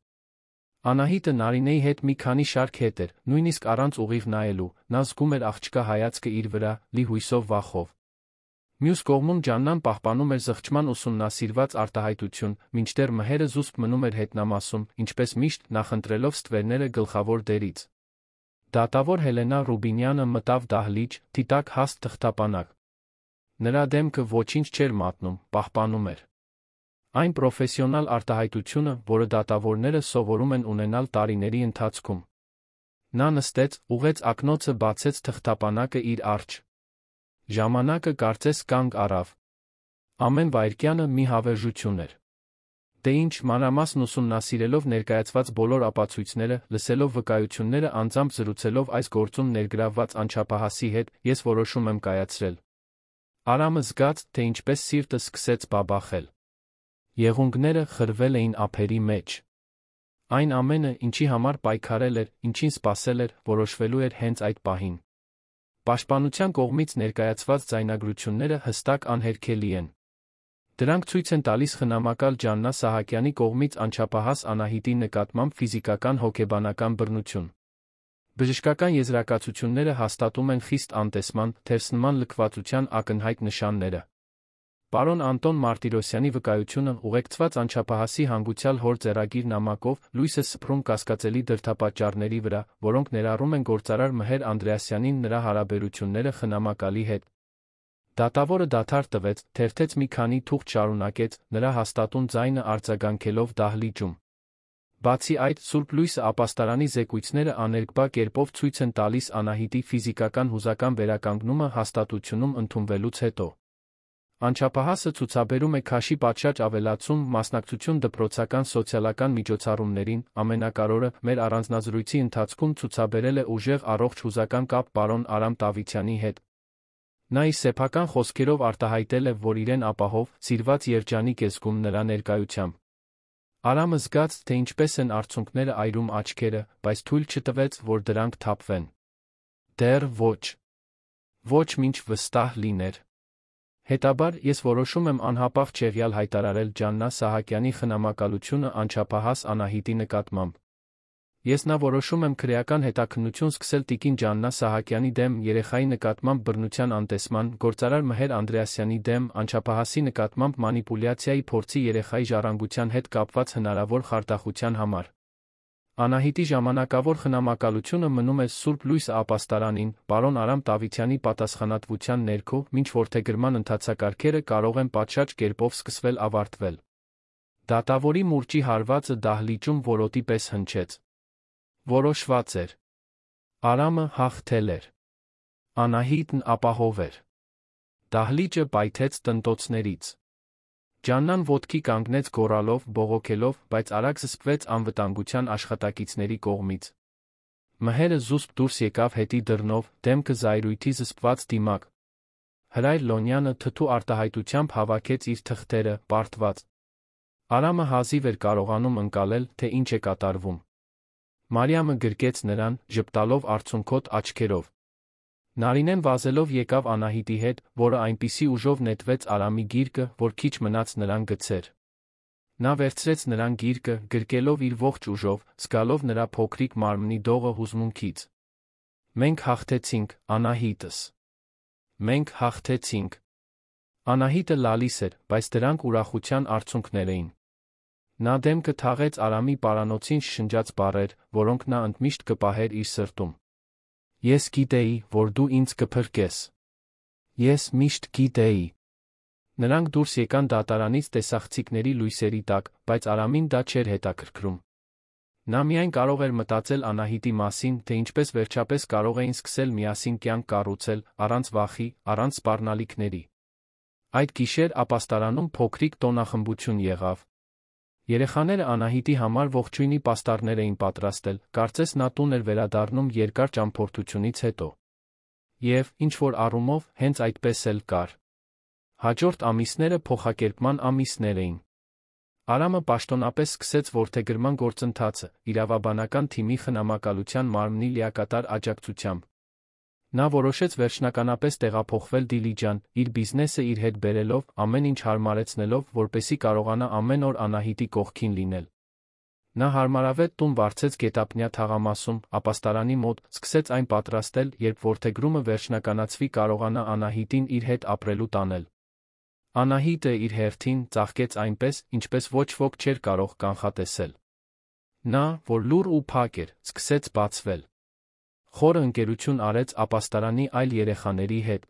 Անահիտը Նարինեի հետ մի քանի շարք հետ էր, նույնիսկ առանց ուղիղ նայելու, նա զգում էր աղջկա հայացքը իր վրա, լի հույսով վախով։ Մյուս կողմում Ջաննան պահպանում էր զղջման ուսումնասիրված արտահայտություն, մինչդեռ մհերը զուսպ մնում էր հետնամասում, ինչպես միշտ, նախընտրելով ստվերները գլխավոր դերից։ Դատավոր Հելենա Ռուբինյանը մտավ դահլիճ, թիտակ հաստ թղթապանակ։ Նրա դեմքը ոչինչ չէր մատնում, պահպանում էր։ Այն պրոֆեսիոնալ արտահայտությունը, որը դատավորները սովորում են ունենալ տարիների ընթացքում։ Նա նստեց, ուղղեց ակնոցը, բացեց թղթապանակը իր առջ։ Ժամանակը կարծես կանգ առավ։ Ամեն վայրկյանը մի հավերժություն էր։ Դե ինչ, մանրամասն ուսումնասիրելով ներկայացված բոլոր ապացույցները, լսելով վկայությունները, անձամբ զրուցելով այս գործում ներգրավված անչափահասի հետ, ես որոշում եմ կայացրել։ Արամը զգաց, թե ինչպես սիրտը սկսեց բաբախել։ Եղունգները խրվել էին ափերի մեջ։ Այն ամենը, ինչի համար պայքարել էր, ինչին սպասել էր, որոշվելու էր հենց այդ պահին։ Պաշտպանության կողմից ներկայացված ձայնագրությունները հստակ անհերքելի են։ Դրանք ցույց են տալիս խնամակալ Ջաննա Սահակյանի կողմից անչափահաս Անահիտի նկատմամբ ֆիզիկական հոգեբանական բռնություն։ Բժշկական եզրակացությունները հաստատում են խիստ անտեսման, թերսնման լքվածության ակնհայտ նշանները։ Պարոն Անտոն Մարտիրոսյանի վկայությունը, ուղեկցված անչափահասի հանգուցյալ հոր ձեռագիր նամակով, լույս է սփռում կասկածելի դրդապատճառների վրա, որոնք ներառում են գործարար Մհեր Անդրեասյանին նրա հարաբերությունները խնամակալի հետ։ Դատավորը դադար տվեց, թերթեց մի քանի թուղթ, շարունակեց, նրա հաստատուն ձայնը արձագանքելով դահլիճում։ Բացի այդ, Սուրբ Լույսը ապաստարանի զեկույցները աներկբա կերպով ցույց են տալիս Անահիտի ֆիզիկական հուզական վերականգնումը հաստատությունում ընդունվելուց հետո։ Անչափահասը ցուցաբերում է քաշի պատշաճ ավելացում մասնակցություն դպրոցական սոցիալական միջոցառումներին, ամենակարևորը, մեր առանձնազրույցի ընթացքում ցուցաբերել է ուժեղ առողջ հուզական կապ պարոն Արամ Տավիթյանի հետ։ Նա իր սեփական խոսքերով արտահայտել է, որ իրեն ապահով, սիրված երջանիկ է զգում նրա ներկայությամբ։ Արամը զգաց, թե ինչպես են արցունքները այրում աչքերը, բայց թույլ չտվեց, որ դրանք թափվեն։ Դեռ ոչ։ Ոչ մինչ վստահ լիներ։ Հետաբար ես որոշում եմ անհապաղ չեղյալ հայտարարել Ջաննա Սահակյանի խնամակալությունը անչափահաս Անահիտի նկատմամբ։ Ես նա որոշում եմ քրեական հետաքննություն սկսել տիկին Ջաննա Սահակյանի դեմ երեխայի նկատմամբ բռնության անտեսման, գործարար Մհեր Անդրեասյանի դեմ անչափահասի նկատմամբ մանիպուլյացիայի փորձի երեխայի ժառանգության հետ կապված հնարավոր խարդախության համար։ Անահիտի ժամանակավոր խնամակալությունը մնում է Սուրբ Լույսը ապաստարանին, պարոն Արամ Տավիթյանի պատասխանատվության ներքո, մինչ որդեգրման ընթացակարգերը կարող են պատշաճ կերպով սկսվել ավարտվել։ Դատավորի մուրճի հարվածը դահլիճում որոտի պես հնչեց։ Որոշված էր։ Արամը հաղթել էր։ Անահիտն ապահով էր։ Դահլիճը պայթեց տնտոցներից։ Ջաննան ոտքի կանգնեց գոռալով, բողոքելով, բայց արագ զսպվեց անվտանգության աշխատակիցների կողմից։ Մհերը զուսպ դուրս եկավ հետի դռնով, դեմքը զայրույթի զսպված դիմակ։ Հրայր Լոնյանը թթու արտահայտությամբ հավաքեց իր թղթերը, պարտված։ Արամը հազիվ էր կարողանում ընկալել, թե ինչ է կատարվում։ Մարիամը գրկեց նրան, ժպտալով արցունքոտ աչքերով։ Նարինեն վազելով եկավ Անահիտի հետ, որը այնպիսի ուժով նետվեց Արամի գիրկը, որ քիչ մնաց նրան գցեր։ Նա վերցրեց նրան գիրկը, գրկելով իր ողջ ուժով, զգալով նրա փոքրիկ մարմնի դողը հուզմունքից։ Մենք հաղթեցինք, Անահիտս։ Մենք հաղթեցինք։ Անահիտը լալիս էր, բայց դրանք ուրախության արցունքներ էին։ Նա դեմքը թաղեց Արամի պարանոցին շշնջաց բառեր, որոնք նա ընդմիշտ կպահեր իր սրտում։ Ես գիտեի, որ դու ինձ կփրկես։ Ես միշտ գիտեի։ Նրանք դուրս եկան դատարանից տեսախցիկների լույսերի տակ, բայց Արամին դա չէր հետաքրքրում։ Նա միայն կարող էր մտածել Անահիտի մասին, թե ինչպես վերջապես կարող էին սկսել միասին կյանք կառուցել, առանց վախի, առանց սպառնալիքների։ Այդ գիշեր ապաստարանում փոքրիկ տոնախմբություն եղավ։ Երեխաները Անահիտի համար ողջույնի պաստառներ էին պատրաստել, կարծես նա տուն էր վերադառնում երկար ճամփորդությունից հետո։ Եվ, ինչ-որ առումով, հենց այդպես էլ կար։ Հաջորդ ամիսները փոխակերպման ամիսներ էին։ Արամը պաշտոնապես սկսեց որդեգրման գործընթացը, իրավաբանական թիմի խնամակալության մարմնի լիակատար աջակցությամբ։ Նա որոշեց վերջնականապես տեղափոխվել Դիլիջան, իր բիզնեսը իր հետ բերելով, ամեն ինչ հարմարեցնելով, որպեսզի կարողանա ամեն օր Անահիտի կողքին լինել։ Նա հարմարավետ տուն վարձեց Գետափնյա թաղամասում, ապաստարանի մոտ, սկսեց այն պատրաստել, երբ որդեգրումը վերջնականացվի կարողանա Անահիտին իր հետ ապրելու տանել։ Անահիտը իր հերթին ծաղկեց այնպես, ինչպես ոչ ոք չէր կարող կանխատեսել։ Նա, որ լուռ ու փակ էր, սկսեց բացվել։ Խորը ընկերություն արեց ապաստարանի այլ երեխաների հետ։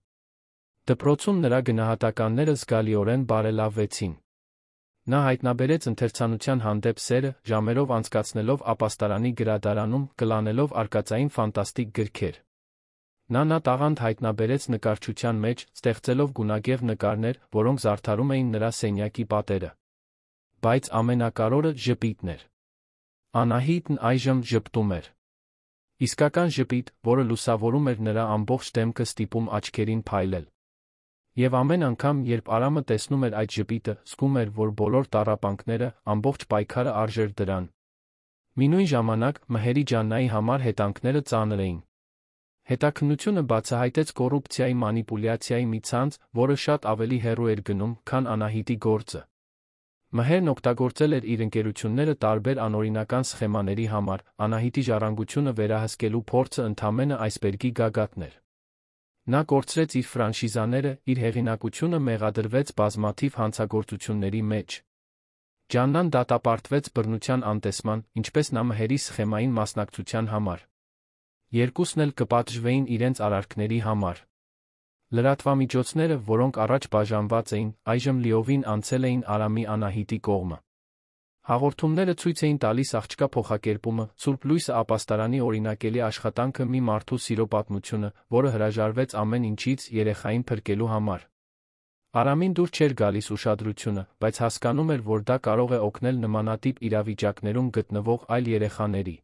Դպրոցում նրա գնահատականները զգալիորեն բարելավվեցին։ Նա հայտնաբերեց ընթերցանության հանդեպ սերը, ժամերով անցկացնելով ապաստարանի գրադարանում, կլանելով արկածային ֆանտաստիկ գրքեր։ Նա տաղանդ հայտնաբերեց նկարչության մեջ, ստեղծելով գունագեղ նկարներ, որոնք զարդարում էին նրա սենյակի պատերը։ Բայց ամենակարևորը ժպիտն էր։ Անահիտն այժմ ժպտում էր։ Իսկական ժպիտ, որը լուսավորում էր նրա ամբողջ դեմքը ստիպում աչքերին փայլել։ Եվ ամեն անգամ, երբ Արամը տեսնում էր այդ ժպիտը, զգում էր, որ բոլոր տառապանքները, ամբողջ պայքարը արժեր դրան։ Մինույն ժամանակ, Մհերի Ջաննայի համար հետանքները ծանր էին։ Հետաքննությունը բացահայտեց կոռուպցիայի մանիպուլյացիայի մի ցանց, որը շատ ավելի հեռու էր գնում, քան Անահիտի գործը։ Մհերն օգտագործել էր իր ընկերությունները տարբեր անօրինական սխեմաների համար, Անահիտի ժառանգությունը վերահսկելու փորձը ընդամենը այսբերգի գագաթն էր։ Նա կորցրեց իր ֆրանշիզաները, իր հեղինակությունը մեղադրվեց բազմաթիվ հանցագործությունների մեջ։ Ջաննան դատապարտվեց բռնության անտեսման, ինչպես նա Մհերի սխեմային մասնակցության համար։ Երկուսն էլ կպատժվեին իրենց արարքների համար։ Լրատվամիջոցները, որոնք առաջ բաժանված էին, այժմ լիովին անցել էին Արամի Անահիտի կողմը։ Հաղորդումները ցույց էին տալիս աղջկա փոխակերպումը, Սուրբ Լույսը ապաստարանի օրինակելի աշխատանքը մի մարդու սիրո պատմությունը, որը հրաժարվեց ամեն ինչից երեխային փրկելու համար։ Արամին դուր չէր գալիս ուշադրությունը, բայց հասկանում էր, որ դա կարող է օգնել նմանատիպ իրավիճակներում գտնվող այլ երեխաների։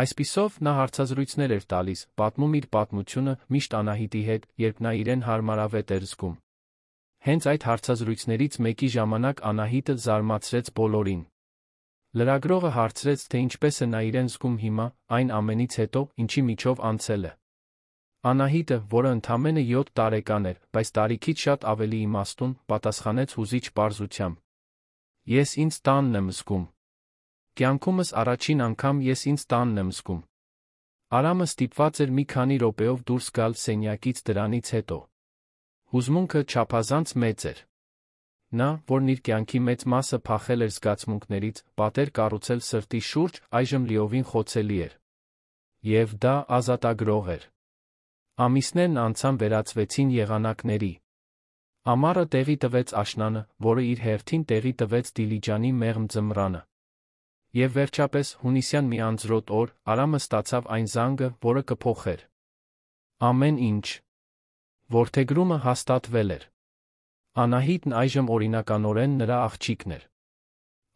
Այսպիսով նա հարցազրույցներ էր տալիս, պատմում իր պատմությունը միշտ Անահիտի հետ, երբ նա իրեն հարմարավետ էր զգում։ Հենց այդ հարցազրույցներից մեկի ժամանակ Անահիտը զարմացրեց բոլորին։ Լրագրողը հարցրեց, թե ինչպես է նա իրեն զգում հիմա, այն ամենից հետո, ինչի միջով անցել է։ Անահիտը, որը ընդամենը 7 տարեկան էր, բայց տարիքից շատ ավելի իմաստուն, պատասխանեց հուզիչ պարզությամբ. Ես ինձ տանն եմ զգում։ Կյանքումս առաջին անգամ ես ինձ տանն եմ զգում։ Արամը ստիպված էր մի քանի րոպեով դուրս գալ սենյակից դրանից հետո։ Հուզմունքը չափազանց մեծ էր։ Նա, որն իր կյանքի մեծ մասը փախել էր զգացմունքներից, պատեր կառուցել սրտի շուրջ, այժմ լիովին խոցելի էր։ Եվ դա ազատագրող էր։ Ամիսներն անցան վերածվեցին եղանակների։ Ամառը տեղի տվեց աշնանը, որը իր հերթին տեղի տվեց Դիլիջանի մեղմ ձմռանը։ Եվ վերջապես, հունիսյան մի անձրոտ օր, Արամը ստացավ այն զանգը, որը կփոխեր ամեն ինչ։ Որդեգրումը հաստատվել էր։ Անահիտն այժմ օրինականորեն նրա աղջիկն էր։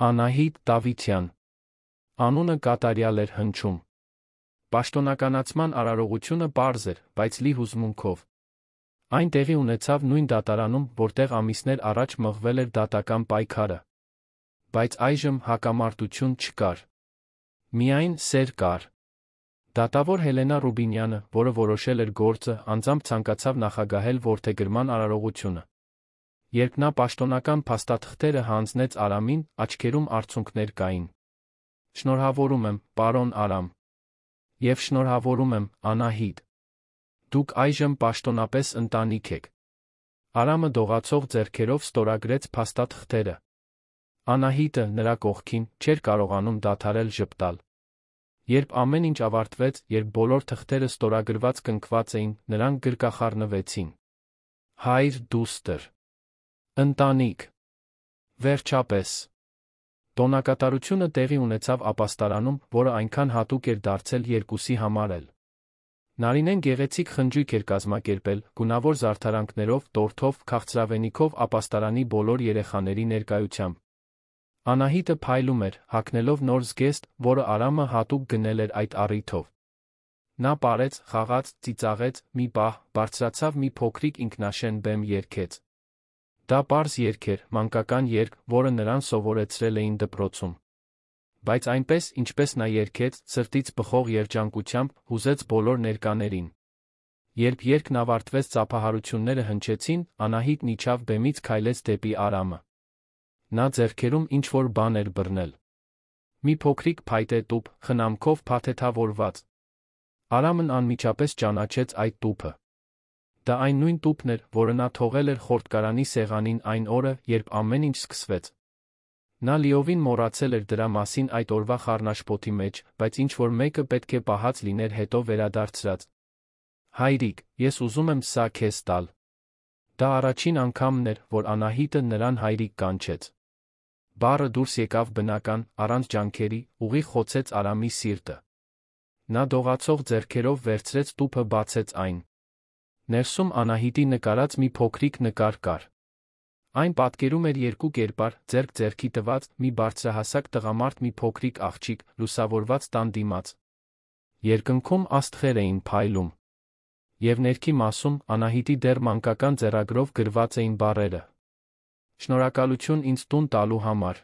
Անահիտ Դավթյան։ Անունը կատարյալ էր հնչում։ Պաշտոնականացման արարողությունը պարզ էր, բայց լի հուզմունքով։ Այն տեղի ունեցավ նույն դատարանում, որտեղ ամիսներ առաջ մղվել էր դատական պայքարը։ Բայց այժմ հակամարտություն չկար։ Միայն սեր կար։ Դատավոր Հելենա Ռուբինյանը, որը որոշել էր գործը, անձամբ ցանկացավ նախագահել որդեգրման արարողությունը։ Երբ նա պաշտոնական փաստաթղթերը հանձնեց Արամին, աչքերում արցունքներ կային։ Շնորհավորում եմ, պարոն Արամ։ Եվ շնորհավորում եմ, Անահիտ։ Դուք այժմ պաշտոնապես ընտանիք եք։ Արամը դողացող ձեռքերով ստորագրեց փաստաթղթերը։ Անահիտը, նրա կողքին, չէր կարողանում դադարել ժպտալ։ Երբ ամեն ինչ ավարտվեց, երբ բոլոր թղթերը ստորագրված կնքված էին, նրանք գրկախառնվեցին։ Հայր դուստր։ Ընտանիք։ Վերջապես։ Տոնակատարությունը տեղի ունեցավ ապաստարանում, որը այնքան հատուկ էր դարձել երկուսի համար էլ։ Նարինեն գեղեցիկ խնջույք էր կազմակերպել, գունավոր զարդարանքներով, տորթով, քաղցրավենիքով ապաստարանի բոլոր երեխաների ներկայությամբ։ Անահիտը փայլում էր, հագնելով նոր զգեստ, որը Արամը հատուկ գնել էր այդ առիթով։ Նա պարեց, խաղաց, ծիծաղեց, մի պահ, բարձրացավ մի փոքրիկ ինքնաշեն բեմ երգեց։ Դա պարզ երգ էր, մանկական երգ, որը նրան սովորեցրել էին դպրոցում։ Բայց այնպես, ինչպես նա երգեց, սրտից բխող երջանկությամբ, հուզեց բոլոր ներկաներին։ Երբ երգն ավարտվեց, ծափահարությունները հնչեցին, Անահիտն իջավ բեմից, քայլեց դեպի Արամը։ Նա ձեռքերում ինչ-որ բան էր բռնել։ Մի փոքրիկ փայտե տուփ, խնամքով փաթեթավորված։ Արամն անմիջապես ճանաչեց այդ տուփը։ Դա այն նույն տուփն էր, որը նա թողել էր խորտկարանի սեղանին այն օրը, երբ ամեն ինչ սկսվեց։ Նա լիովին մոռացել էր դրա մասին այդ օրվա խառնաշփոթի մեջ, բայց ինչ-որ մեկը պետք է պահած լիներ հետո վերադարձրած։ Հայրիկ, ես ուզում եմ սա քեզ տալ։ Դա առաջին անգամն էր, որ Անահիտը նրան հայրիկ կանչեց։ Բառը դուրս եկավ բնական, առանց ջանքերի, ուղիղ խոցեց Արամի սիրտը։ Նա դողացող ձեռքերով վերցրեց տուփը, բացեց այն։ Ներսում Անահիտի նկարած մի փոքրիկ նկար կար։ Այն պատկերում էր երկու կերպար, ձեռք ձեռքի տված, մի բարձրահասակ տղամարդ, մի փոքրիկ աղջիկ, լուսավորված տան դիմաց։ Երկնքում աստղեր էին փայլում։ Եվ ներքի մասում, Անահիտի դեռ մանկական ձեռագրով գրված էին բառերը. Շնորհակալություն ինձ տուն տալու համար։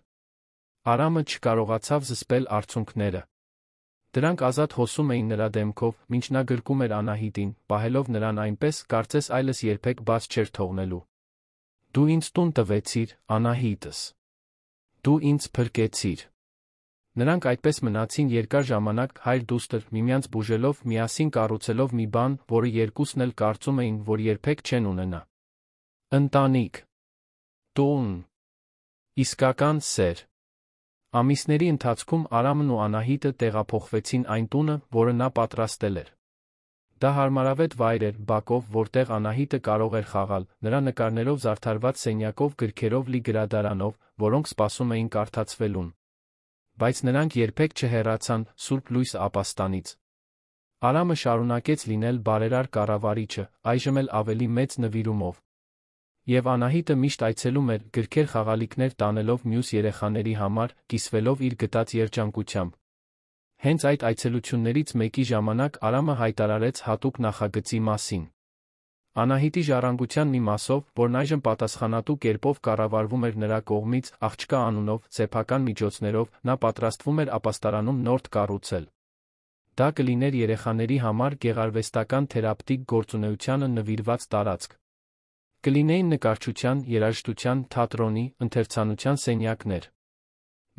Արամը չկարողացավ զսպել արցունքները։ Դրանք ազատ հոսում էին նրա դեմքով, մինչ նա գրկում էր Անահիտին, պահելով նրան այնպես, կարծես այլս երբեք բաց չէր թողնելու։ Դու ինձ տուն տվեցիր, Անահիտս։ Դու ինձ փրկեցիր։ Նրանք այդպես մնացին երկար ժամանակ, հայր դուստր, միմյանց բուժելով, միասին կառուցելով մի բան, որը երկուսն էլ կարծում էին, որ երբեք չեն ունենա։ Ընտանիք։ Տուն։ Իսկական սեր։ Ամիսների ընթացքում Արամն ու Անահիտը տեղափոխվեցին այն տունը, որը նա պատրաստել էր։ Դա հարմարավետ վայր էր, բակով, որտեղ Անահիտը կարող էր խաղալ, նրա նկարներով զարդարված սենյակով, գրքերով լի գրադարանով, որոնք սպասում էին կարդացվելուն։ Բայց նրանք երբեք չհեռացան Սուրբ Լույս ապաստանից։ Արամը շարունակեց լինել բարերար կառավարիչը, այժմ էլ ավելի մեծ նվիրումով։ Եվ Անահիտը միշտ այցելում էր գրքեր խաղալիքներ տանելով մյուս երեխաների համար, կիսվելով իր գտած երջանկությամբ։ Հենց այդ այցելություններից մեկի ժամանակ Արամը հայտարարեց հատուկ նախագծի մասին։ Անահիտի ժառանգության մի մասով, որն այժմ պատասխանատու կերպով կառավարվում էր նրա կողմից, աղջկա անունով, սեփական միջոցներով, նա պատրաստվում էր ապաստարանում նորդ կառուցել։ Դա կլիներ երեխաների համար գեղարվեստական թերապևտիկ գործունեությանը նվիրված տարածք։ Կլինեին նկարչության, երաժշտության, թատրոնի, ընթերցանության սենյակներ։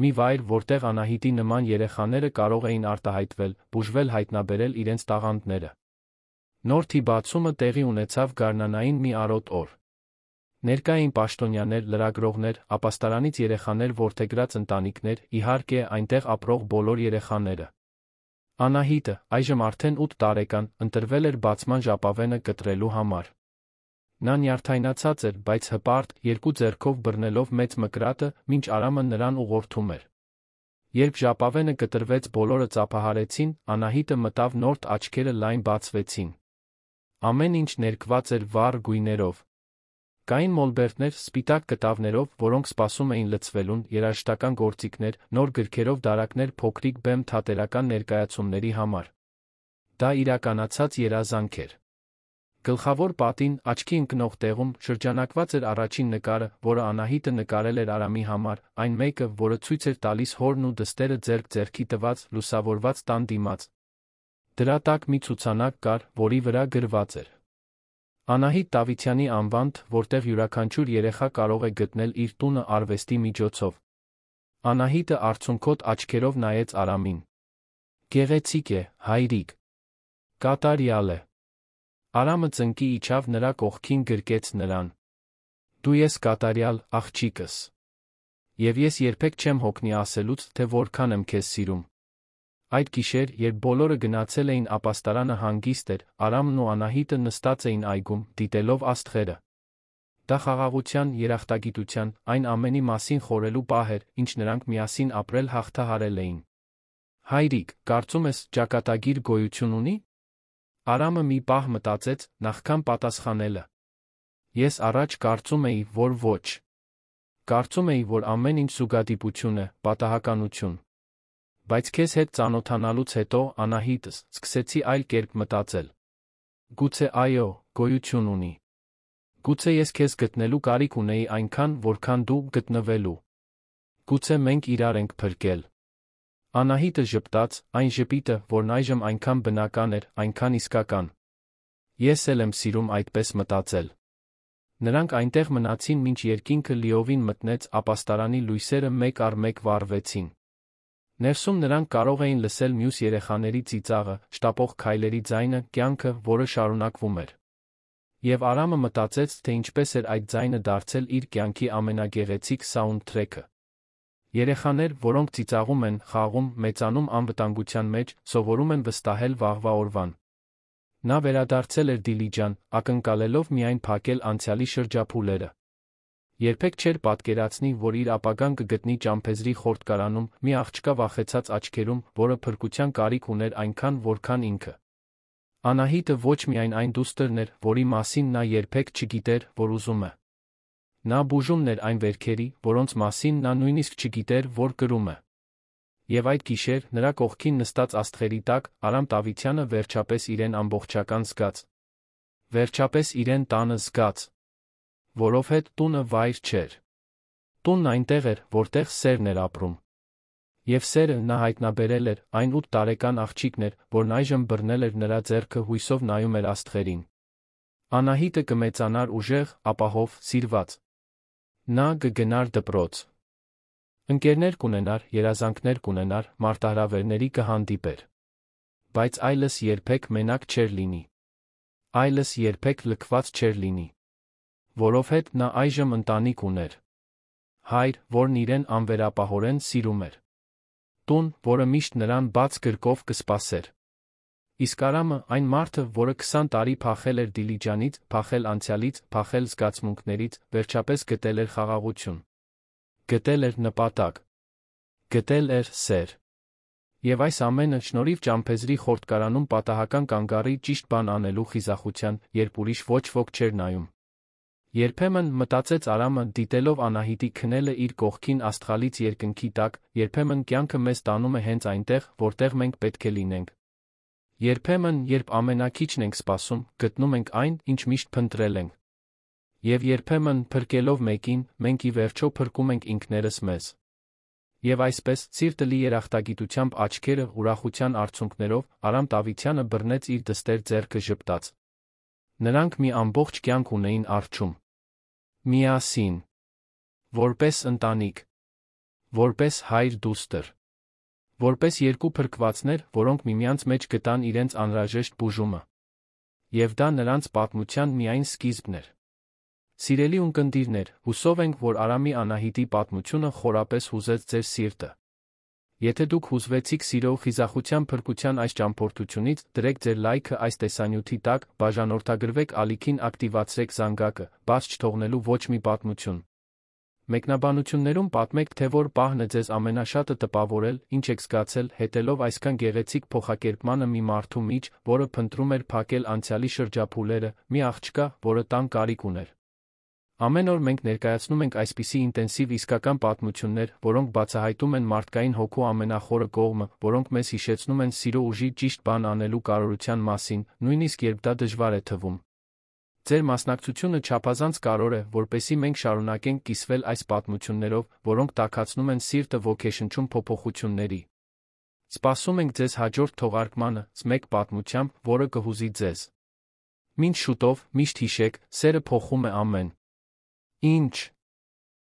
Մի վայր, որտեղ Անահիտի նման երեխաները կարող էին արտահայտվել, բուժվել, հայտնաբերել իրենց տաղանդները։ Նորդի բացումը տեղի ունեցավ գարնանային մի արոտ օր։ Ներկա էին պաշտոնյաներ, լրագրողներ, ապաստարանից երեխաներ որդեգրած ընտանիքներ, իհարկե, այնտեղ ապրող բոլոր երեխաները։ Անահիտը, այժմ արդեն 8 տարեկան, ընտրվել էր բացման ժապավենը կտրելու համար։ Նա նյարդայնացած էր, բայց հպարտ, երկու ձեռքով բռնելով մեծ մկրատը, մինչ Արամը նրան ուղղորդում էր։ Երբ ժապավենը կտրվեց, բոլորը ծափահարեցին, Անահիտը մտավ նորդ, աչքերը լայն բացվեցին։ Ամեն ինչ ներկված էր վառ գույներով։ Կային մոլբերտներ, սպիտակ կտավներով, որոնք սպասում էին լցվելուն, երաժշտական գործիքներ, նոր գրքերով դարակներ փոքրիկ բեմ թատերական ներկայացումների համար։ Դա իրականացած երազանք էր։ Գլխավոր պատին, աչքի ընկնող տեղում, շրջանակված էր առաջին նկարը, որը Անահիտը նկարել էր Արամի համար, այն մեկը, որը ցույց էր տալիս հորն ու դստերը ձեռք-ձեռքի տված, լուսավորված տան դիմաց։ Դրա տակ մի ցուցանակ կար, որի վրա գրված էր. Անահիտ Դավթյանի անվանդ, որտեղ յուրաքանչյուր երեխա կարող է գտնել իր տունը արվեստի միջոցով։ Անահիտը արցունքոտ աչքերով նայեց Արամին։ Գեղեցիկ է, հայրիկ։ Կատարյալ է։ Արամը ծնկի իջավ նրա կողքին, գրկեց նրան։ Դու ես կատարյալ, աղջիկս։ Եվ ես երբեք չեմ հոգնի ասելուց, թե որքան եմ քեզ սիրում։ Այդ գիշեր, երբ բոլորը գնացել էին ապաստարանը հանգիստ էր, Արամն ու Անահիտը նստած էին այգում, դիտելով աստղերը։ Դա խաղաղության, երախտագիտության, այն ամենի մասին խորելու պահ էր, ինչ նրանք միասին ապրել հաղթահարել էին։ Հայրիկ, կարծում ես, ճակատագիր գոյություն ունի։ Արամը մի պահ մտածեց, նախքան պատասխանելը։ Ես առաջ կարծում էի, որ ոչ։ Կարծում էի, որ ամեն ինչ զուգադիպություն է, պատահականություն։ Բայց քեզ հետ ծանոթանալուց հետո, Անահիտս, սկսեցի այլ կերպ մտածել։ Գուցե այո, գոյություն ունի։ Գուցե ես քեզ գտնելու կարիք ունեի այնքան, որքան դու գտնվելու։ Գուցե մենք իրար ենք փրկել։ Անահիտը ժպտաց, այն ժպիտը, որն այժմ այնքան բնական էր, այնքան իսկական։ Ես էլ եմ սիրում այդպես մտածել։ Նրանք այնտեղ մնացին, մինչ երկինքը լիովին մտնեց, ապաստարանի լույսերը մեկ առ մեկ վառվեցին։ Ներսում նրանք կարող էին լսել մյուս երեխաների ծիծաղը, շտապող քայլերի ձայնը, կյանքը, որը շարունակվում էր։ Եվ Արամը մտածեց, թե ինչպես էր այդ ձայնը դարձել իր կյանքի ամենագեղեցիկ սաունդթրեքը։ Երեխաներ, որոնք ծիծաղում են, խաղում, մեծանում անվտանգության մեջ, սովորում են վստահել վաղվա օրվան։ Նա վերադարձել էր Դիլիջան, ակնկալելով միայն փակել անցյալի շրջափուլերը։ Երբեք չէր պատկերացնի, որ իր ապագան կգտնի ճամփեզրի խորտկարանում, մի աղջկա վախեցած աչքերում, որը փրկության կարիք ուներ այնքան, որքան ինքը։ Անահիտը ոչ միայն այն դուստրն էր, որի մասին նա երբեք չգիտեր, որ ուզում է։ Նա բուժումն էր այն վերքերի, որոնց մասին նա նույնիսկ չգիտեր, որ կրում է։ Եվ այդ գիշեր, նրա կողքին նստած աստղերի տակ, Արամ Դավթյանը վերջապես իրեն ամբողջական զգաց։ Վերջապես իրեն տանը զգաց։ Որովհետ տունը վայր չէր։ Տունն այնտեղ էր, որտեղ սերն էր ապրում։ Եվ սերը նա հայտնաբերել էր, այն 8 տարեկան աղջիկն էր, որն այժմ բռնել էր նրա ձեռքը, հույսով նայում էր աստղերին։ Անահիտը կմեծանար ուժեղ, ապահով, սիրված։ Նա կգնար դպրոց։ Ընկերներ կունենար, երազանքներ կունենար, մարտահրավերների կհանդիպեր։ Բայց այլս երբեք մենակ չէր լինի։ Այլս երբեք լքված չէր լինի։ Որովհետ նա այժմ ընտանիք ուներ։ Հայր, որն իրեն անվերապահորեն սիրում էր։ Տուն, որը միշտ նրան բաց գրկով կսպասեր։ Իսկ Արամը, այն մարդը, որը 20 տարի փախել էր Դիլիջանից, փախել անցյալից, փախել զգացմունքներից, վերջապես գտել էր խաղաղություն։ Գտել էր նպատակ։ Գտել էր սեր։ Եվ այս ամենը շնորհիվ ճամփեզրի խորտկարանում պատահական կանգ առի ճիշտ բան անելու խիզախության, երբ ուրիշ ոչ ոք չէր նայում։ Երբեմն, մտածեց Արամը, դիտելով Անահիտի քնելը իր կողքին աստղալից երկնքի տակ, երբեմն կյանքը մեզ տանում է հենց այնտեղ, որտեղ մենք պետք է լինենք։ Երբեմն, երբ ամենաքիչն ենք սպասում, գտնում ենք այն, ինչ միշտ փնտրել ենք։ Եվ երբեմն, փրկելով մեկին, մենք ի վերջո փրկում ենք ինքներս մեզ։ Եվ այսպես, սիրտը լի երախտագիտությամբ աչքերը ուրախության արցունքներով, Արամ Տավիթյանը բռնեց իր դստեր ձեռքը ժպտաց։ Նրանք մի ամբողջ կյանք ունեին առջում։ Միասին։ Որպես ընտանիք։ Որպես հայր-դուստր։ Որպես երկու փրկվածներ, որոնք միմյանց մեջ գտան իրենց անհրաժեշտ բուժումը։ Եվ դա նրանց պատմության միայն սկիզբն էր։ Սիրելի ունկնդիրներ, հուսով ենք, որ Արամի Անահիտի պատմությունը խորապես հուզեց ձեր սիրտը։ Եթե դուք հուզվեցիք սիրո, խիզախության, փրկության այս ճամփորդությունից, դրեք ձեր լայքը այս տեսանյութի տակ, բաժանորդագրվեք ալիքին, ակտիվացրեք զանգակը, բաց չթողնելու ոչ մի պատմություն։ Մեկնաբանություններում պատմեք, թե որ պահն է ձեզ ամենաշատը տպավորել, ինչ եք զգացել, հետելով այսքան գեղեցիկ փոխակերպմանը մի մարդու միջ, որը փնտրում էր փակել անցյալի շրջափուլերը, մի աղջկա, որը տան կարիք ուներ։ Ամեն օր մենք ներկայացնում ենք այսպիսի ինտենսիվ իսկական պատմություններ, որոնք բացահայտում են մարդկային հոգու ամենախորը կողմը, որոնք մեզ հիշեցնում են սիրո ուժի ճիշտ բան անելու կարողության մասին, նույնիսկ երբ դա դժվար է թվում։ Ձեր մասնակցությունը չափազանց կարևոր է, որպեսզի մենք շարունակենք կիսվել այս պատմություններով, որոնք տաքացնում են սիրտը ոգեշնչում փոփոխությունների։ Սպասում ենք ձեզ հաջորդ թողարկմանը, մեկ պատմությամբ, որը կհուզի ձեզ։ Մինչ շուտով, միշտ հիշեք, սերը փոխում է ամեն ինչ։